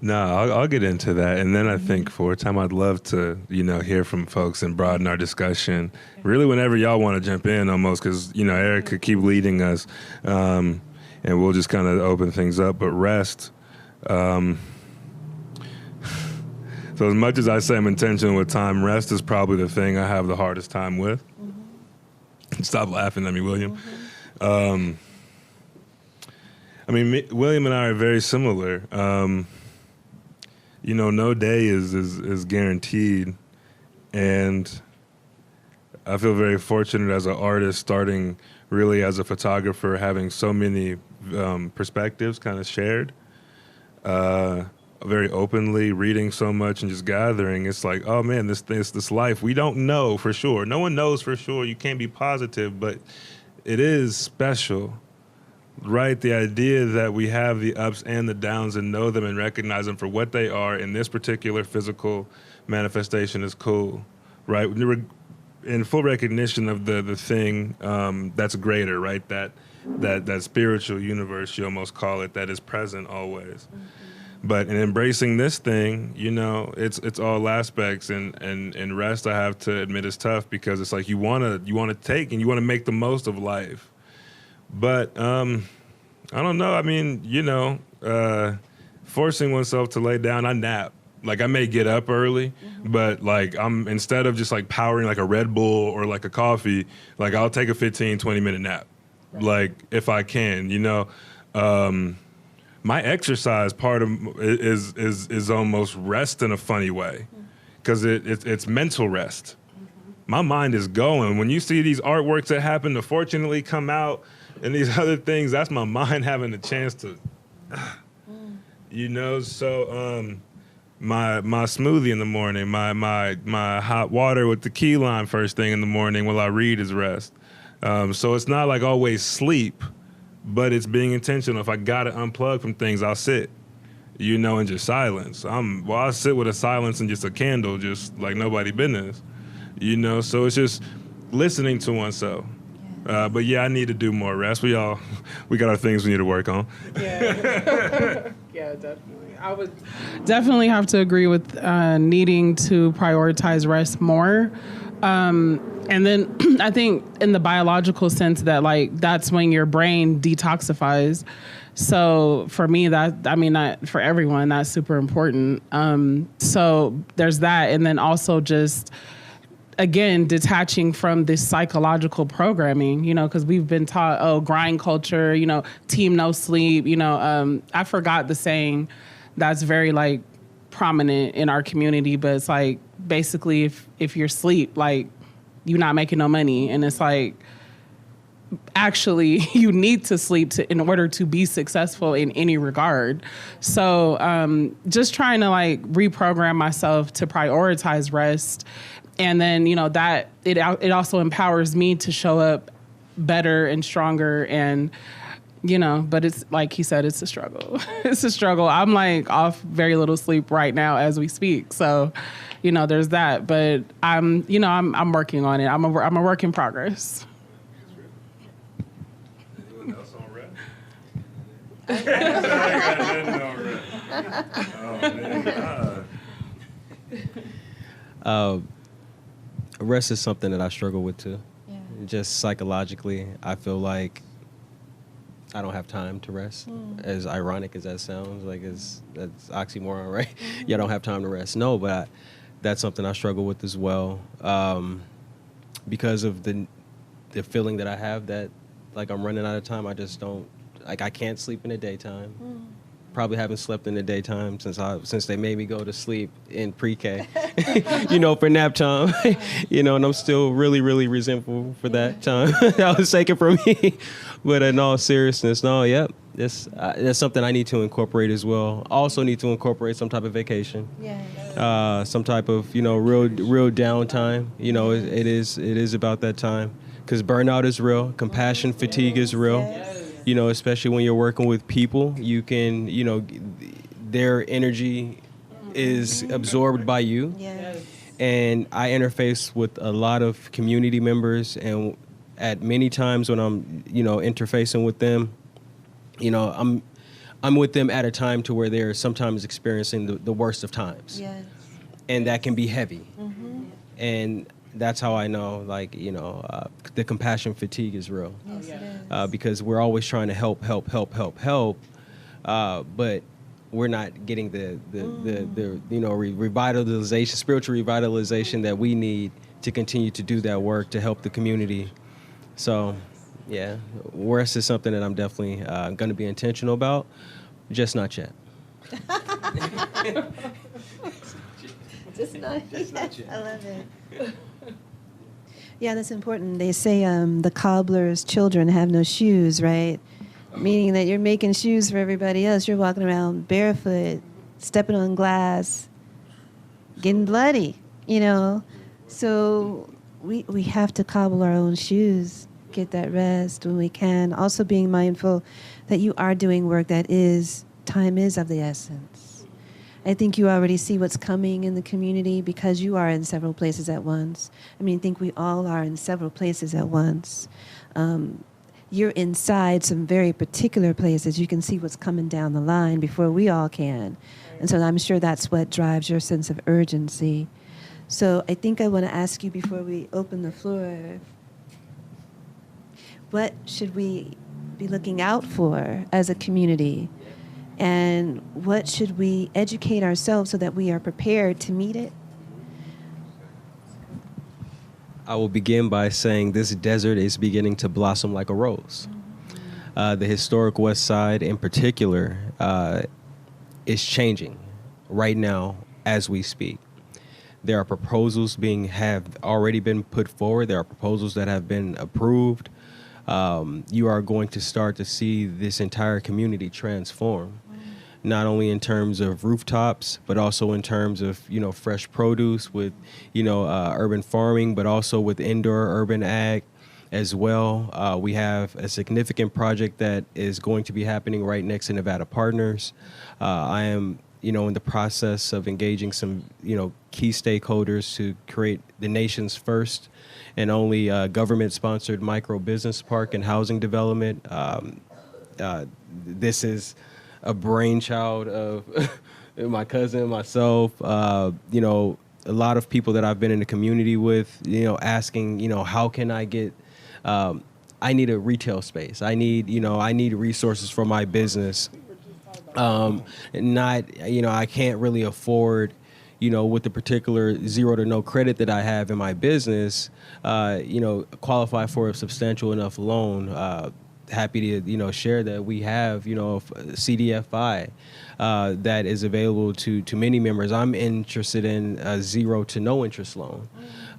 Speaker 1: No, I'll get into that. And then I think for a time I'd love to, hear from folks and broaden our discussion. Really, whenever y'all want to jump in almost, because, Eric could keep leading us and we'll just kind of open things up. But rest. So as much as I say I'm intentional with time, rest is probably the thing I have the hardest time with. Stop laughing at me, William. William and I are very similar. No day is guaranteed. And I feel very fortunate as an artist, starting really as a photographer, having so many perspectives kind of shared, very openly, reading so much and just gathering. It's like, oh man, this life, we don't know for sure. No one knows for sure. You can't be positive, but it is special. Right, the idea that we have the ups and the downs and know them and recognize them for what they are in this particular physical manifestation is cool, right? In full recognition of the thing that's greater, right? That spiritual universe, you almost call it, that is present always. But in embracing this thing, it's all aspects, and rest, I have to admit, is tough because it's like you want to take and you want to make the most of life. But I don't know. I mean, forcing oneself to lay down, I nap. Like I may get up early, but like instead of just like powering like a Red Bull or like a coffee, like I'll take a 15, 20-minute nap. Right. Like if I can, my exercise part of is almost rest in a funny way, because it's mental rest. My mind is going. When you see these artworks that happen to fortunately come out and these other things, that's my mind having a chance to, so my smoothie in the morning, my hot water with the key lime first thing in the morning while I read is rest. So it's not like always sleep, but it's being intentional. If I got to unplug from things, I'll sit, and just silence. I'll sit with a silence and just a candle, just like nobody business. So it's just listening to oneself. Yeah. But yeah, I need to do more rest. We got our things we need to work on.
Speaker 3: Yeah, yeah, definitely. I would definitely have to agree with needing to prioritize rest more. And then I think in the biological sense that like that's when your brain detoxifies. So for me, not for everyone, that's super important. So there's that, and then also just, again, detaching from this psychological programming, because we've been taught, grind culture, team no sleep, I forgot the saying that's very like prominent in our community, but it's like basically if you're asleep, like you're not making no money. And it's like, actually you need to sleep in order to be successful in any regard. So just trying to like reprogram myself to prioritize rest. And then, that it also empowers me to show up better and stronger. And, but it's like he said, it's a struggle. It's a struggle. I'm like off very little sleep right now as we speak. So, there's that. But I'm working on it. I'm a work in progress.
Speaker 1: Anyone else on rest?
Speaker 4: Rest is something that I struggle with too.
Speaker 2: Yeah.
Speaker 4: Just psychologically, I feel like I don't have time to rest. As ironic as that sounds, like that's oxymoron, right? You don't have time to rest. No, but that's something I struggle with as well, because of the feeling that I have that like I'm running out of time. I just don't, like I can't sleep in the daytime. Probably haven't slept in the daytime since they made me go to sleep in pre-K, for nap time, and I'm still really, really resentful for that time that was taken from me. But in all seriousness, no, yep, that's something I need to incorporate as well. Also need to incorporate some type of vacation, some type of real downtime. It is about that time, because burnout is real, compassion fatigue is real. Especially when you're working with people, you can, their energy is absorbed by you. Yes. And I interface with a lot of community members, and at many times when I'm, interfacing with them, I'm with them at a time to where they're sometimes experiencing the worst of times. Yes. And that can be heavy. And that's how I know, like, the compassion fatigue is real. Yes, it is. Because we're always trying to help, but we're not getting the revitalization, spiritual revitalization that we need to continue to do that work to help the community. So, yeah, rest is something that I'm definitely going to be intentional about, just not yet.
Speaker 2: Just not yet. I love it. Yeah, that's important. They say the cobbler's children have no shoes, right? Meaning that you're making shoes for everybody else. You're walking around barefoot, stepping on glass, getting bloody, So we have to cobble our own shoes, get that rest when we can. Also being mindful that you are doing work time is of the essence. I think you already see what's coming in the community because you are in several places at once. I think we all are in several places at once. You're inside some very particular places. You can see what's coming down the line before we all can. And so I'm sure that's what drives your sense of urgency. So I think I want to ask you before we open the floor, what should we be looking out for as a community? And what should we educate ourselves so that we are prepared to meet it?
Speaker 4: I will begin by saying this desert is beginning to blossom like a rose. The historic Westside in particular is changing right now as we speak. There are proposals have already been put forward. There are proposals that have been approved. You are going to start to see this entire community transform, not only in terms of rooftops, but also in terms of, fresh produce with, urban farming, but also with indoor urban ag as well. We have a significant project that is going to be happening right next to Nevada Partners. I am, in the process of engaging some, key stakeholders to create the nation's first and only government-sponsored micro business park and housing development. This is a brainchild of my cousin, myself, a lot of people that I've been in the community with, asking, how can I get, I need a retail space. I need resources for my business. I can't really afford, with the particular zero to no credit that I have in my business, qualify for a substantial enough loan. Happy to, share that we have, CDFI that is available to many members. I'm interested in a zero to no interest loan.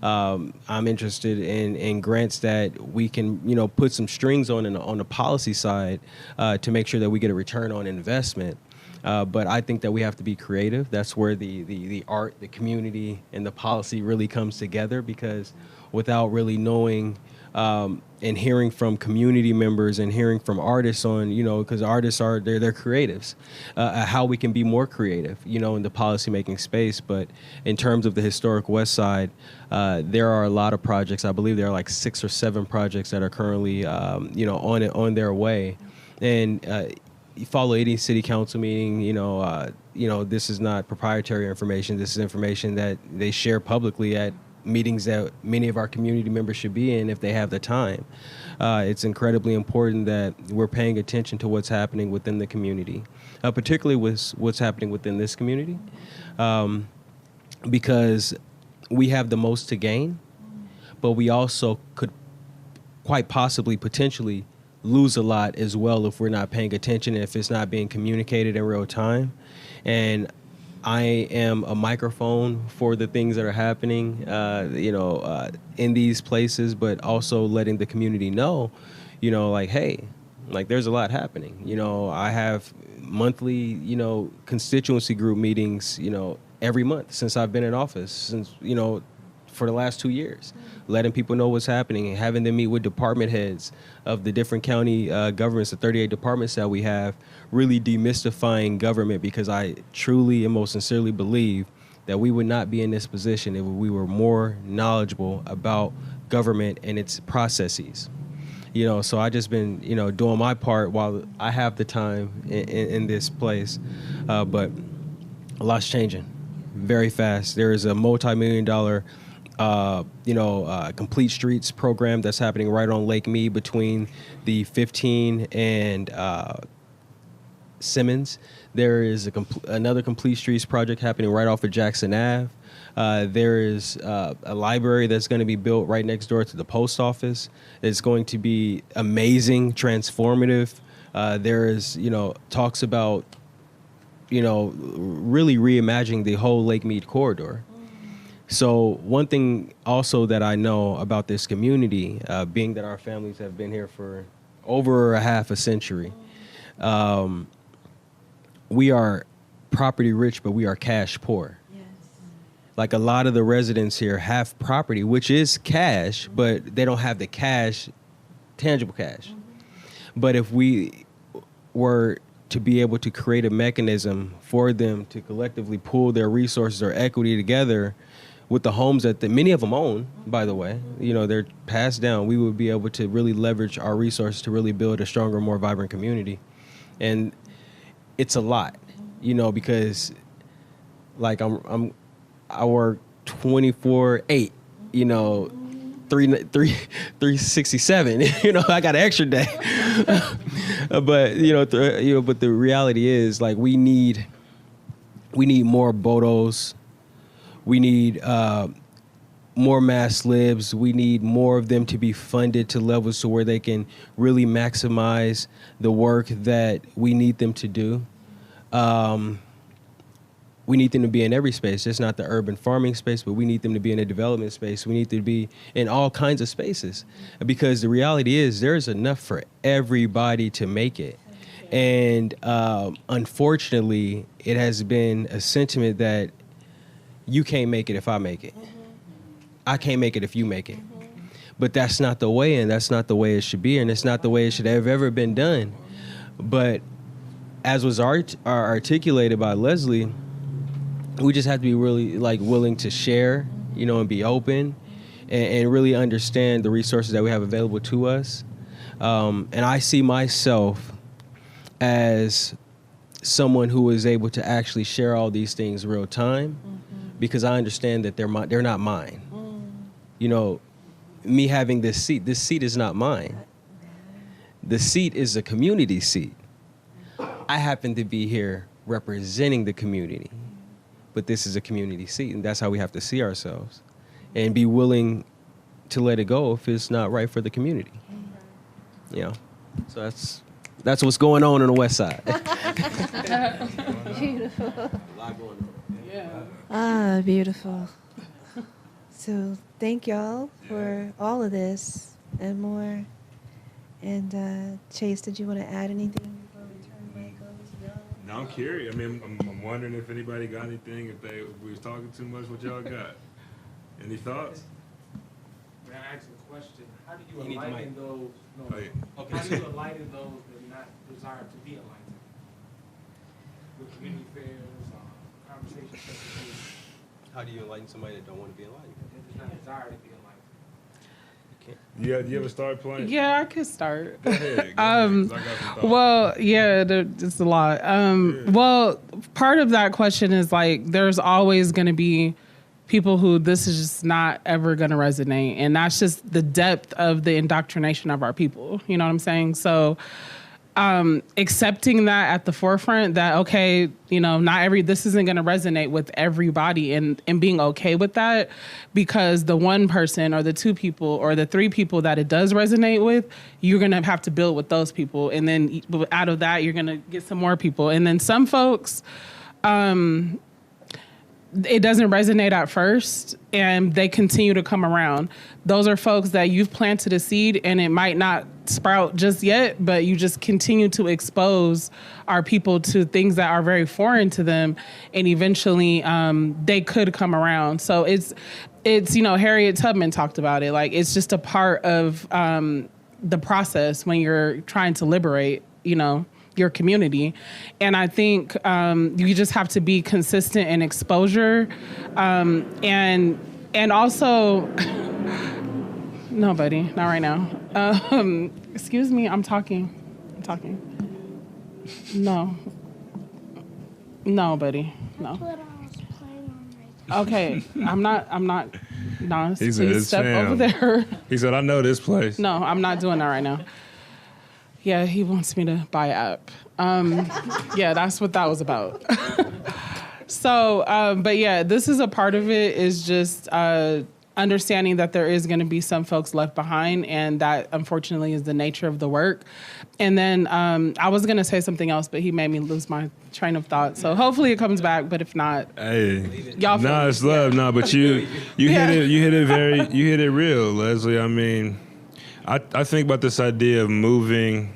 Speaker 4: I'm interested in grants that we can, put some strings on the policy side to make sure that we get a return on investment. But I think that we have to be creative. That's where the art, the community, and the policy really comes together, because without really knowing and hearing from community members and hearing from artists on, because artists they're creatives, how we can be more creative, in the policymaking space. But in terms of the historic Westside, there are a lot of projects. I believe there are like 6 or 7 projects that are currently, on their way. And you follow any city council meeting, this is not proprietary information. This is information that they share publicly at meetings that many of our community members should be in if they have the time. It's incredibly important that we're paying attention to what's happening within the community, particularly with what's happening within this community, because we have the most to gain, but we also could quite possibly potentially lose a lot as well if we're not paying attention, if it's not being communicated in real time. And I am a microphone for the things that are happening, in these places, but also letting the community know, hey, there's a lot happening. I have monthly, constituency group meetings, every month since I've been in office, since, for the last 2 years, letting people know what's happening and having them meet with department heads of the different county governments, the 38 departments that we have, really demystifying government, because I truly and most sincerely believe that we would not be in this position if we were more knowledgeable about government and its processes. So I just been, doing my part while I have the time in this place, but a lot's changing very fast. There is a multi-million-dollar complete streets program that's happening right on Lake Mead between the 15 and Simmons. There is another complete streets project happening right off of Jackson Ave. There is a library that's going to be built right next door to the post office. It's going to be amazing, transformative. There is, talks about, really reimagining the whole Lake Mead corridor. So one thing also that I know about this community, being that our families have been here for over a half a century, we are property rich, but we are cash poor. Yes. Like a lot of the residents here have property, which is cash, but they don't have the cash, tangible cash. Mm-hmm. But if we were to be able to create a mechanism for them to collectively pool their resources or equity together with the homes that many of them own, by the way, they're passed down, we would be able to really leverage our resources to really build a stronger, more vibrant community. And it's a lot, because I work 24/8, 367, I got an extra day. But but the reality is, like, we need more Bodos. We need more mass libs. We need more of them to be funded to levels to where they can really maximize the work that we need them to do. We need them to be in every space, just not the urban farming space, but we need them to be in a development space. We need to be in all kinds of spaces, because the reality is there's enough for everybody to make it. And unfortunately, it has been a sentiment that you can't make it if I make it. I can't make it if you make it. But that's not the way, and that's not the way it should be, and it's not the way it should have ever been done. But as was articulated by Leslie, we just have to be really willing to share, and be open, and really understand the resources that we have available to us. And I see myself as someone who is able to actually share all these things real time, because I understand that they're not mine. Me having this seat is not mine. The seat is a community seat. I happen to be here representing the community, but this is a community seat, and that's how we have to see ourselves and be willing to let it go if it's not right for the community. So that's what's going on the West Side.
Speaker 2: Beautiful.
Speaker 4: A lot going on.
Speaker 2: Ah, beautiful. So thank y'all for all of this and more. And Chase, did you want to add anything before we turn the mic over to y'all?
Speaker 1: No, I'm curious. I mean, I'm wondering if anybody got anything, if we was talking too much, what y'all got? Any thoughts?
Speaker 5: May I ask a question? How do
Speaker 4: You
Speaker 5: you
Speaker 4: need the
Speaker 5: enlighten
Speaker 4: mic.
Speaker 5: those? No.
Speaker 1: Oh, yeah.
Speaker 5: How do you enlighten those that not desire to be enlightened? With community fairs, conversations such as this,
Speaker 4: How do you enlighten somebody that don't want to be enlightened?
Speaker 5: that does not desire to be enlightened?
Speaker 1: You ever start playing?
Speaker 3: Yeah, I could start.
Speaker 1: Go ahead, 'cause I got some thoughts.
Speaker 3: Well, yeah, it's a lot. Well, part of that question is like, there's always going to be people who this is just not ever going to resonate. And that's just the depth of the indoctrination of our people. You know what I'm saying? So accepting that at the forefront, that, okay, this isn't going to resonate with everybody, and being okay with that, because the one person or the two people or the three people that it does resonate with, you're going to have to build with those people. And then out of that, you're going to get some more people. And then some folks, it doesn't resonate at first and they continue to come around. Those are folks that you've planted a seed and it might not sprout just yet, but you just continue to expose our people to things that are very foreign to them, and eventually they could come around. So it's Harriet Tubman talked about it. Like, it's just a part of the process when you're trying to liberate, your community. And I think you just have to be consistent in exposure. And also, no, buddy, not right now. Excuse me, I'm talking. No, buddy, no. Okay, I'm not, Nas,
Speaker 1: He said,
Speaker 3: please
Speaker 1: "It's
Speaker 3: step
Speaker 1: fam."
Speaker 3: over there.
Speaker 1: He said, I know this place.
Speaker 3: No, I'm not doing that right now. Yeah, he wants me to buy an app. Yeah, that's what that was about. So, but yeah, this is a part of it, is just understanding that there is going to be some folks left behind, and that unfortunately is the nature of the work. And then I was going to say something else, but he made me lose my train of thought. So hopefully it comes back, but if not,
Speaker 1: Hey,
Speaker 3: y'all feel
Speaker 1: nah,
Speaker 3: me.
Speaker 1: it's love. Nah, but you
Speaker 3: Yeah.
Speaker 1: hit it real, Leslie. I mean, I think about this idea of moving,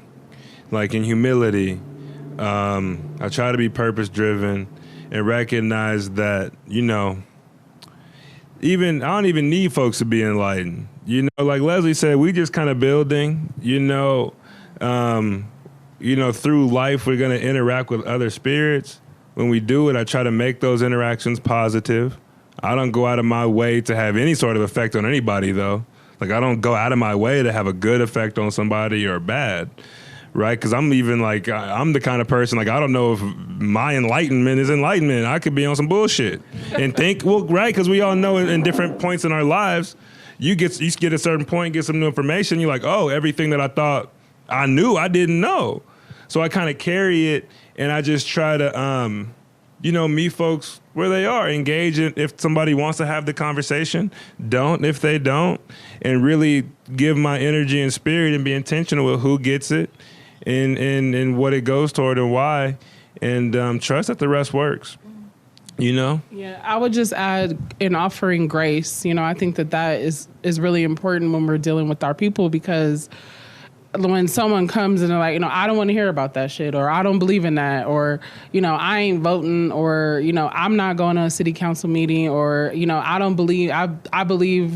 Speaker 1: like, in humility. I try to be purpose driven and recognize that, I don't even need folks to be enlightened. Like Leslie said, we just kind of building, through life, we're going to interact with other spirits. When we do it, I try to make those interactions positive. I don't go out of my way to have any sort of effect on anybody, though. Like, I don't go out of my way to have a good effect on somebody or bad, right? Because I'm even like, I'm the kind of person, like, I don't know if my enlightenment is enlightenment. I could be on some bullshit and think, well, right, because we all know in different points in our lives, you get a certain point, get some new information, you're like, oh, everything that I thought I knew I didn't know. So I kind of carry it, and I just try to, meet folks where they are, engage in, if somebody wants to have the conversation, don't if they don't, and really give my energy and spirit and be intentional with who gets it and what it goes toward and why, and trust that the rest works.
Speaker 3: Yeah, I would just add in offering grace. I think that is really important when we're dealing with our people, because when someone comes and they're like, I don't want to hear about that shit, or I don't believe in that, or, I ain't voting, or, I'm not going to a city council meeting, or, I don't believe, I believe,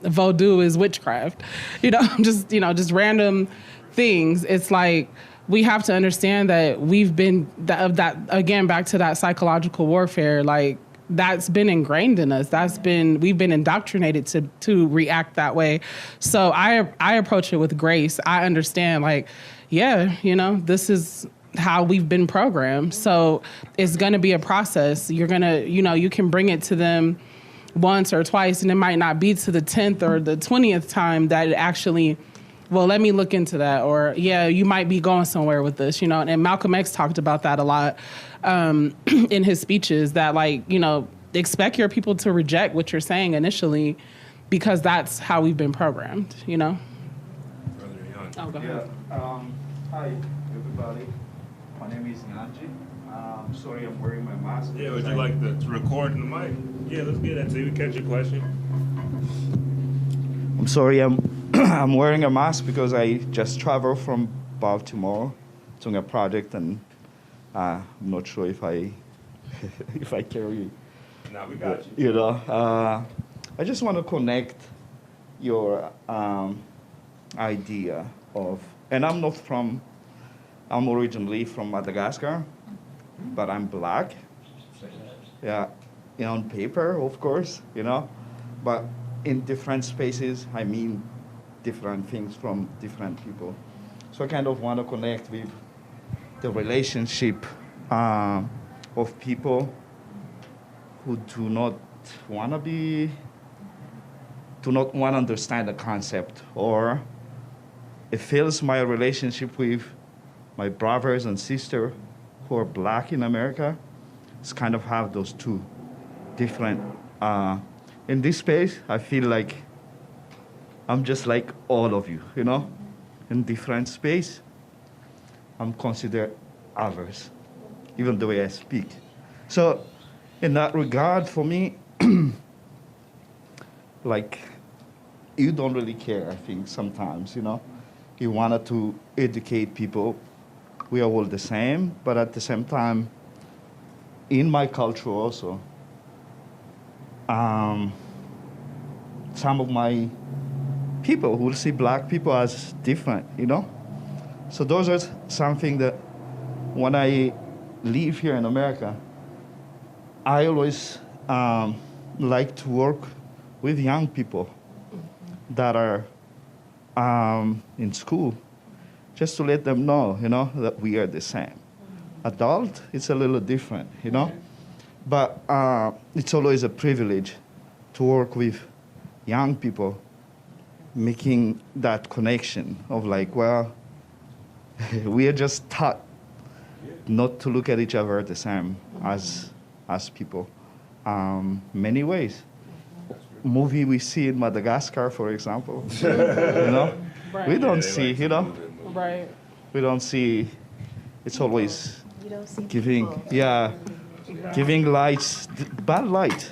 Speaker 3: voodoo is witchcraft, just random things. It's like, we have to understand that we've been that again, back to that psychological warfare, like, that's been ingrained in us. We've been indoctrinated to react that way. So I approach it with grace. I understand, like, this is how we've been programmed. So it's going to be a process. You're going to, you can bring it to them once or twice, and it might not be to the 10th or the 20th time that it actually, well, let me look into that. Or, you might be going somewhere with this, and Malcolm X talked about that a lot in his speeches, that, like, expect your people to reject what you're saying initially, because that's how we've been programmed, Oh, go ahead.
Speaker 6: Hi, everybody. My name is Nganji. Sorry, I'm wearing my mask.
Speaker 1: Yeah, would you like to record in the mic? Yeah, let's get that so you can catch your question.
Speaker 6: I'm sorry, I'm wearing a mask because I just traveled from Baltimore doing a project, and I'm not sure if I if I carry.
Speaker 1: No, we got you.
Speaker 6: I just want to connect your idea of, and I'm originally from Madagascar, but I'm black. Yeah, on paper, of course, but in different spaces, I mean different things from different people. So I kind of want to connect with the relationship of people who do not want to understand the concept, or it feels my relationship with my brothers and sisters who are black in America. It's kind of have those two different. In this space, I feel like I'm just like all of you, in different space. I'm considered others, even the way I speak. So in that regard, for me, like, you don't really care, I think, sometimes, You wanted to educate people. We are all the same, but at the same time, in my culture also, some of my people will see black people as different, So those are something that when I live here in America, I always like to work with young people that are in school, just to let them know, that we are the same. Adult, it's a little different, But it's always a privilege to work with young people, making that connection of like, well, we are just taught not to look at each other the same as people. Many ways. Movie we see in Madagascar, for example,
Speaker 3: Right.
Speaker 6: we don't see,
Speaker 3: Right.
Speaker 6: we don't see. It's always
Speaker 2: You don't see
Speaker 6: giving,
Speaker 2: people.
Speaker 6: giving lights, bad light,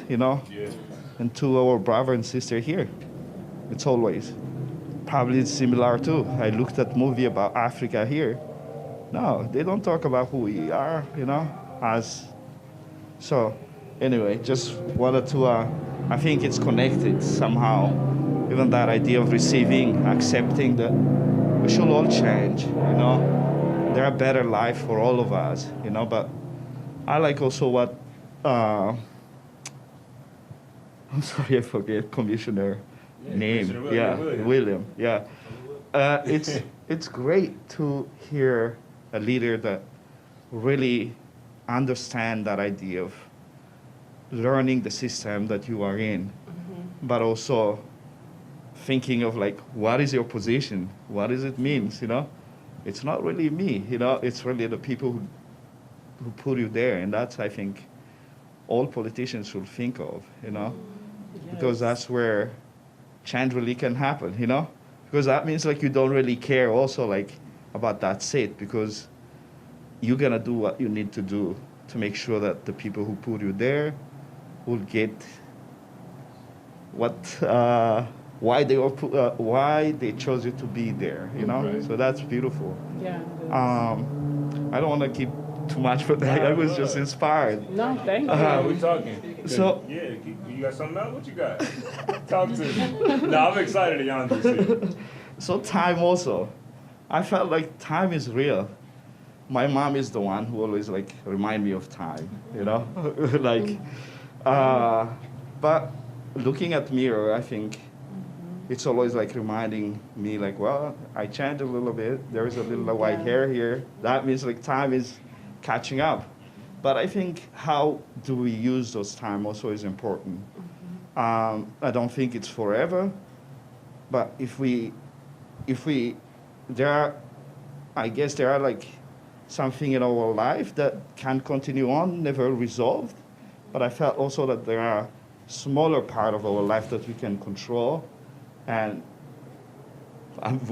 Speaker 6: and to our brother and sister here. It's always probably similar too. I looked at movie about Africa here. No, they don't talk about who we are, as. So, anyway, just wanted to. I think it's connected somehow. Even that idea of receiving, accepting that we should all change. There are better life for all of us. But I like also what. I'm sorry, I forget Commissioner name. William. Yeah, it's great to hear a leader that really understand that idea of learning the system that you are in, but also thinking of like, what is your position? What does it mean? it's not really me, you know, it's really the people who put you there. And that's, I think, all politicians should think of, you know, because that's where change really can happen, you know, because that means like you don't really care also like about that seat, because you're going to do what you need to do to make sure that the people who put you there will get what, why they chose you to be there, you know?
Speaker 1: Right.
Speaker 6: So that's beautiful.
Speaker 3: Yeah.
Speaker 6: I don't want to keep too much, but I was just inspired.
Speaker 3: No, thank you.
Speaker 1: We talking.
Speaker 6: So-
Speaker 1: yeah, you got something else? What you got? Talk to me. No, I'm excited that y'all see.
Speaker 6: So time also, I felt like time is real. My mom is the one who always like remind me of time, you know, like. But looking at mirror, I think it's always like reminding me like, well, I changed a little bit. There is a little white hair here. That means like time is catching up. But I think how do we use those time also is important. I don't think it's forever, but I guess there are like something in our life that can continue on, never resolved. But I felt also that there are smaller part of our life that we can control. And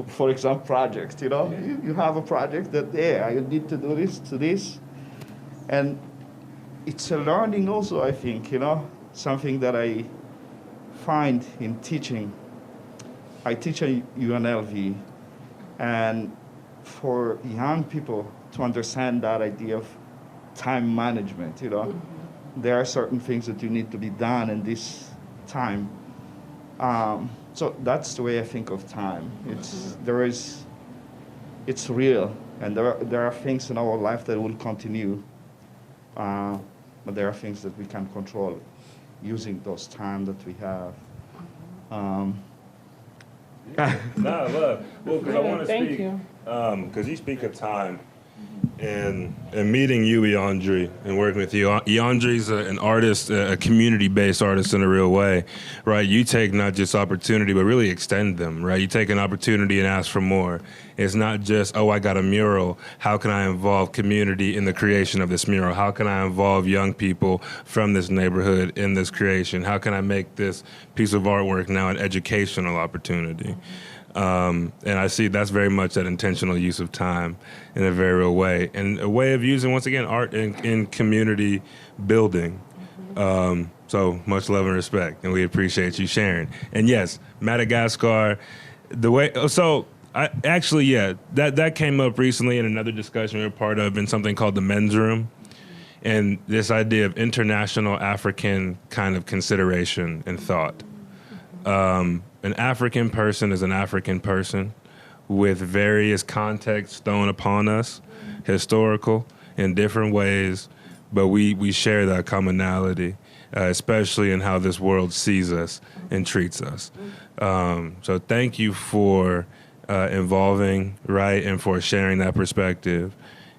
Speaker 6: for example, projects, you know, you have a project that, yeah, I need to do this to this. And it's a learning also, I think, you know, something that I find in teaching. I teach at UNLV, and for young people to understand that idea of time management, you know, there are certain things that you need to be done in this time. So that's the way I think of time. It's real, and there are things in our life that will continue, but there are things that we can control using those time that we have.
Speaker 1: No, love. Well, because I want to
Speaker 3: Thank
Speaker 1: speak,
Speaker 3: you.
Speaker 1: because you speak of time, and meeting you, Iandri, and working with you. Iandri's an artist, a community-based artist in a real way, right? You take not just opportunity, but really extend them, right? You take an opportunity and ask for more. It's not just, oh, I got a mural. How can I involve community in the creation of this mural? How can I involve young people from this neighborhood in this creation? How can I make this piece of artwork now an educational opportunity? And I see that's very much that intentional use of time in a very real way, and a way of using, once again, art in community building. So much love and respect, and we appreciate you sharing. And yes, Madagascar, the way, so I actually, yeah, that came up recently in another discussion we were part of in something called the Men's Room, and this idea of international African kind of consideration and thought. An African person is an African person with various contexts thrown upon us, historical, in different ways, but we share that commonality, especially in how this world sees us and treats us. So thank you for involving, right, and for sharing that perspective,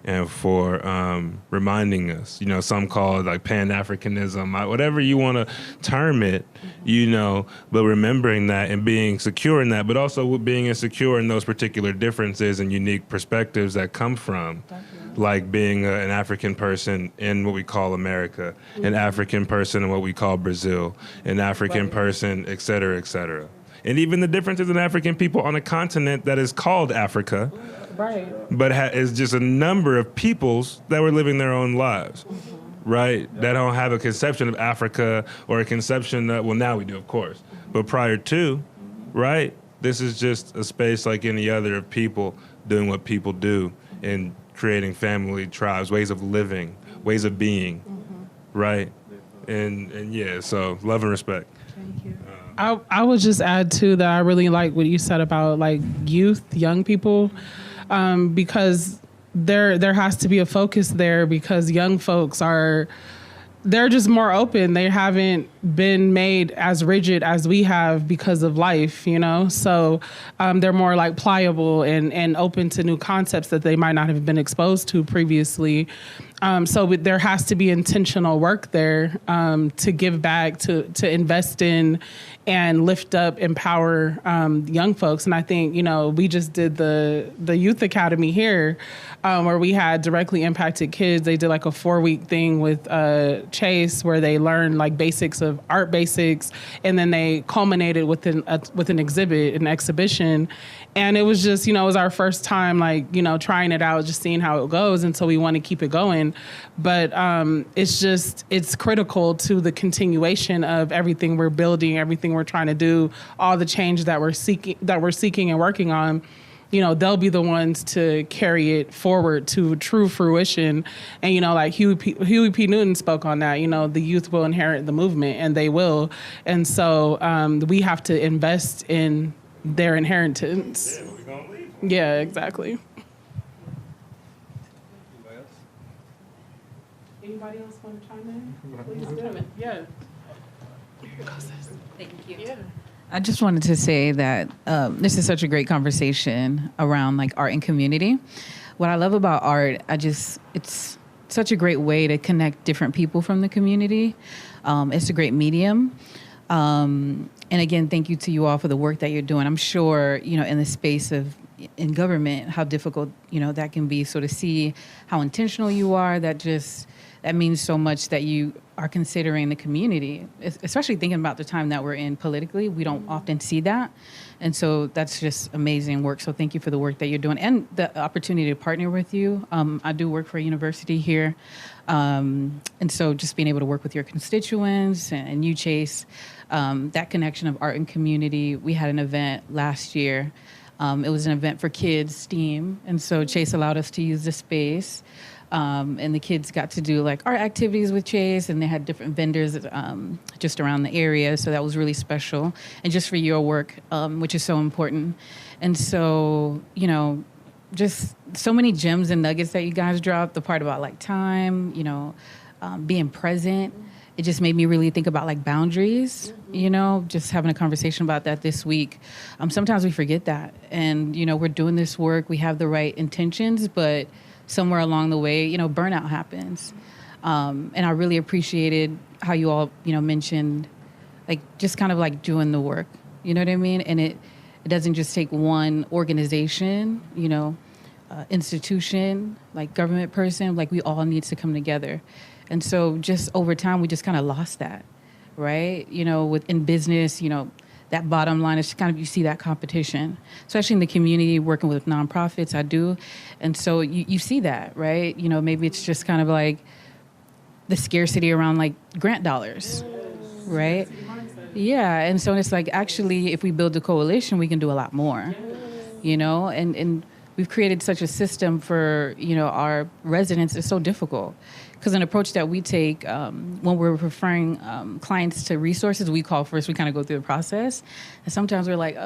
Speaker 1: and for reminding us, you know, some call it like Pan-Africanism, whatever you want to term it, you know, but remembering that and being secure in that, but also being insecure in those particular differences and unique perspectives that come from, like being an African person in what we call America, an African person in what we call Brazil, an African person, et cetera, et cetera. And even the differences in African people on a continent that is called Africa,
Speaker 3: Right.
Speaker 1: but is just a number of peoples that were living their own lives, right? That don't have a conception of Africa or a conception that, well, now we do, of course. But prior to, right, this is just a space like any other of people doing what people do and creating family, tribes, ways of living, ways of being, right? And yeah, so love and respect.
Speaker 2: Thank you.
Speaker 3: I would just add too that I really like what you said about like youth, young people, because there has to be a focus there, because young folks they're just more open. They haven't been made as rigid as we have because of life, you know? So they're more like pliable and open to new concepts that they might not have been exposed to previously. So there has to be intentional work there to give back, to invest in and lift up, empower young folks. And I think, we just did the Youth Academy here where we had directly impacted kids. They did like a 4-week thing with Chase where they learned like basics of art basics. And then they culminated with an exhibition. And it was just, it was our first time, trying it out, just seeing how it goes. And so we want to keep it going. But it's critical to the continuation of everything we're building, everything we're trying to do, all the change that we're seeking and working on. They'll be the ones to carry it forward to true fruition. And, like Huey P. Newton spoke on that, the youth will inherit the movement, and they will. And so we have to invest in their inheritance.
Speaker 1: Yeah, we're gonna leave.
Speaker 3: Yeah, exactly. Anybody else want to chime in? Please do. Yeah.
Speaker 7: Thank you.
Speaker 3: Yeah.
Speaker 7: I just wanted to say that this is such a great conversation around like art and community. What I love about art, it's such a great way to connect different people from the community. It's a great medium. And again, thank you to you all for the work that you're doing. I'm sure, in the space of in government, how difficult, that can be. So to see how intentional you are, that means so much that you are considering the community, especially thinking about the time that we're in politically. We don't often see that. And so that's just amazing work. So thank you for the work that you're doing and the opportunity to partner with you. I do work for a university here. And so just being able to work with your constituents and you, Chase, that connection of art and community. We had an event last year. It was an event for kids, STEAM. And so Chase allowed us to use the space. And the kids got to do like art activities with Chase, and they had different vendors just around the area. So that was really special. And just for your work, which is so important. And so, just so many gems and nuggets that you guys dropped. The part about like time, being present. It just made me really think about like boundaries, just having a conversation about that this week. Sometimes we forget that. And, we're doing this work. We have the right intentions, but somewhere along the way, burnout happens. And I really appreciated how you all, mentioned like just kind of like doing the work, you know what I mean? And it doesn't just take one organization, institution, like government person, like we all need to come together. And so just over time, we just kind of lost that, right? Within business, that bottom line is kind of, you see that competition, especially in the community, working with nonprofits, I do. And so you see that, right? Maybe it's just kind of like the scarcity around like grant dollars, right? Yeah, and so it's like, actually, if we build a coalition, we can do a lot more, and we've created such a system for, our residents. It's so difficult. Because an approach that we take when we're referring clients to resources, we call first, we kind of go through the process. And sometimes we're like,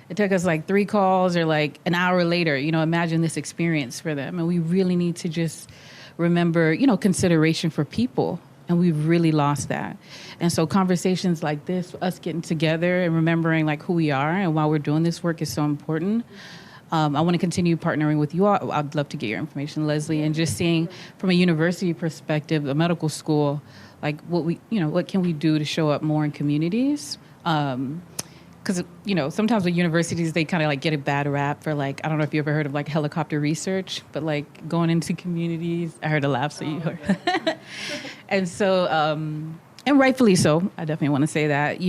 Speaker 7: it took us like 3 calls or like an hour later, imagine this experience for them. And we really need to just remember, consideration for people. And we've really lost that. And so conversations like this, us getting together and remembering like who we are and why we're doing this work is so important. I want to continue partnering with you all. I'd love to get your information, Leslie, and just seeing from a university perspective, a medical school, like what can we do to show up more in communities? Because, sometimes with universities, they kind of like get a bad rap for like, I don't know if you ever heard of like helicopter research, but like going into communities, I heard a laugh, so you heard. And so, and rightfully so, I definitely want to say that,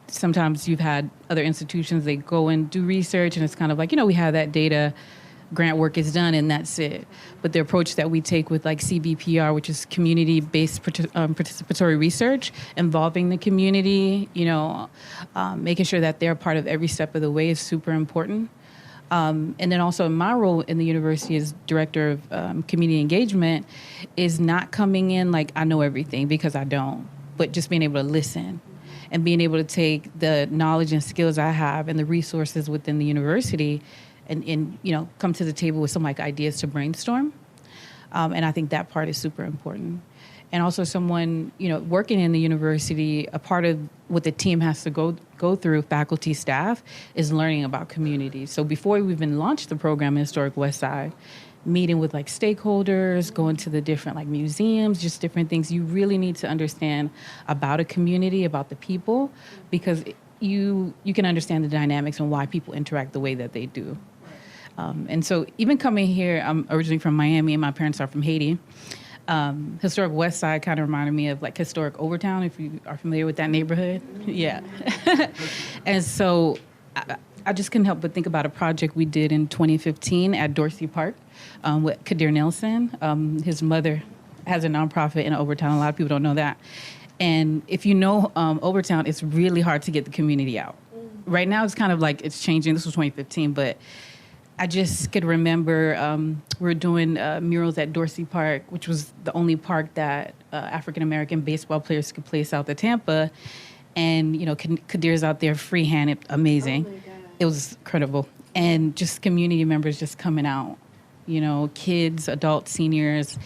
Speaker 7: sometimes you've had other institutions, they go and do research and it's kind of like, we have that data, grant work is done and that's it. But the approach that we take with like CBPR, which is community-based participatory research, involving the community, making sure that they're part of every step of the way is super important. And then also my role in the university as director of community engagement is not coming in like I know everything, because I don't, but just being able to listen. And being able to take the knowledge and skills I have and the resources within the university and come to the table with some like ideas to brainstorm. And I think that part is super important. And also someone, working in the university, a part of what the team has to go through, faculty, staff, is learning about communities. So before we even launched the program in Historic Westside, meeting with like stakeholders, going to the different like museums, just different things. You really need to understand about a community, about the people, because you can understand the dynamics and why people interact the way that they do. And so even coming here, I'm originally from Miami and my parents are from Haiti. Historic Westside kind of reminded me of like historic Overtown, if you are familiar with that neighborhood. Yeah. And so I just couldn't help but think about a project we did in 2015 at Dorsey Park with Kadir Nelson. His mother has a nonprofit in Overtown. A lot of people don't know that. And if you know Overtown, it's really hard to get the community out. Right now, it's kind of like it's changing. This was 2015, but I just could remember we were doing murals at Dorsey Park, which was the only park that African-American baseball players could play south of Tampa. And, you know, Kadir's out there freehanded, amazing. Oh, it was incredible. And just community members just coming out, you know, kids, adults, seniors.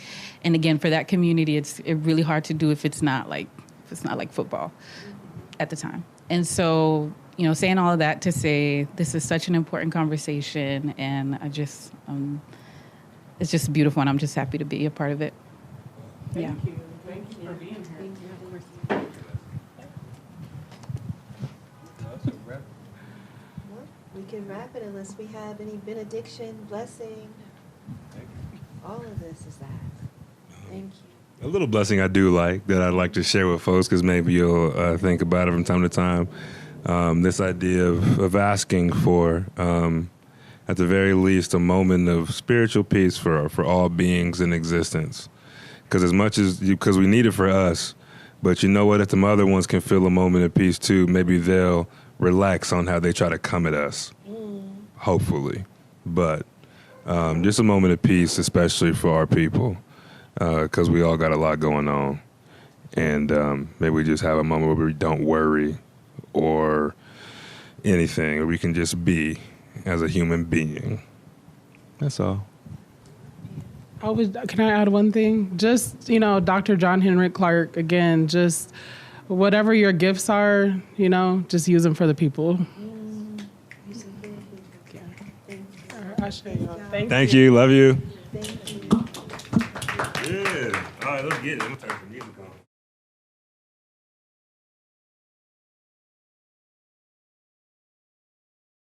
Speaker 7: And again, for that community, it's really hard to do if it's not like football at the time. And so, you know, saying all of that to say this is such an important conversation, and I just, it's just beautiful, and I'm just happy to be a part of it.
Speaker 3: Thank you. Thank you for being here.
Speaker 2: We can wrap it unless we have any benediction, blessing. All of this is that. Thank you.
Speaker 1: A little blessing I do like that I'd like to share with folks, because maybe you'll think about it from time to time. This idea of asking for, at the very least, a moment of spiritual peace for all beings in existence. Because as much as because we need it for us, but you know what? If the other ones can feel a moment of peace too, maybe they'll relax on how they try to come at us. Hopefully, but just a moment of peace, especially for our people, because we all got a lot going on, and maybe we just have a moment where we don't worry or anything, or we can just be as a human being. That's all.
Speaker 3: Can I add one thing? Just, you know, Dr. John Henrik Clarke, again, just whatever your gifts are, you know, just use them for the people.
Speaker 1: Thank you. Love you.
Speaker 2: Thank you.
Speaker 1: Yeah. All right, let's get it. I'm gonna turn some music on.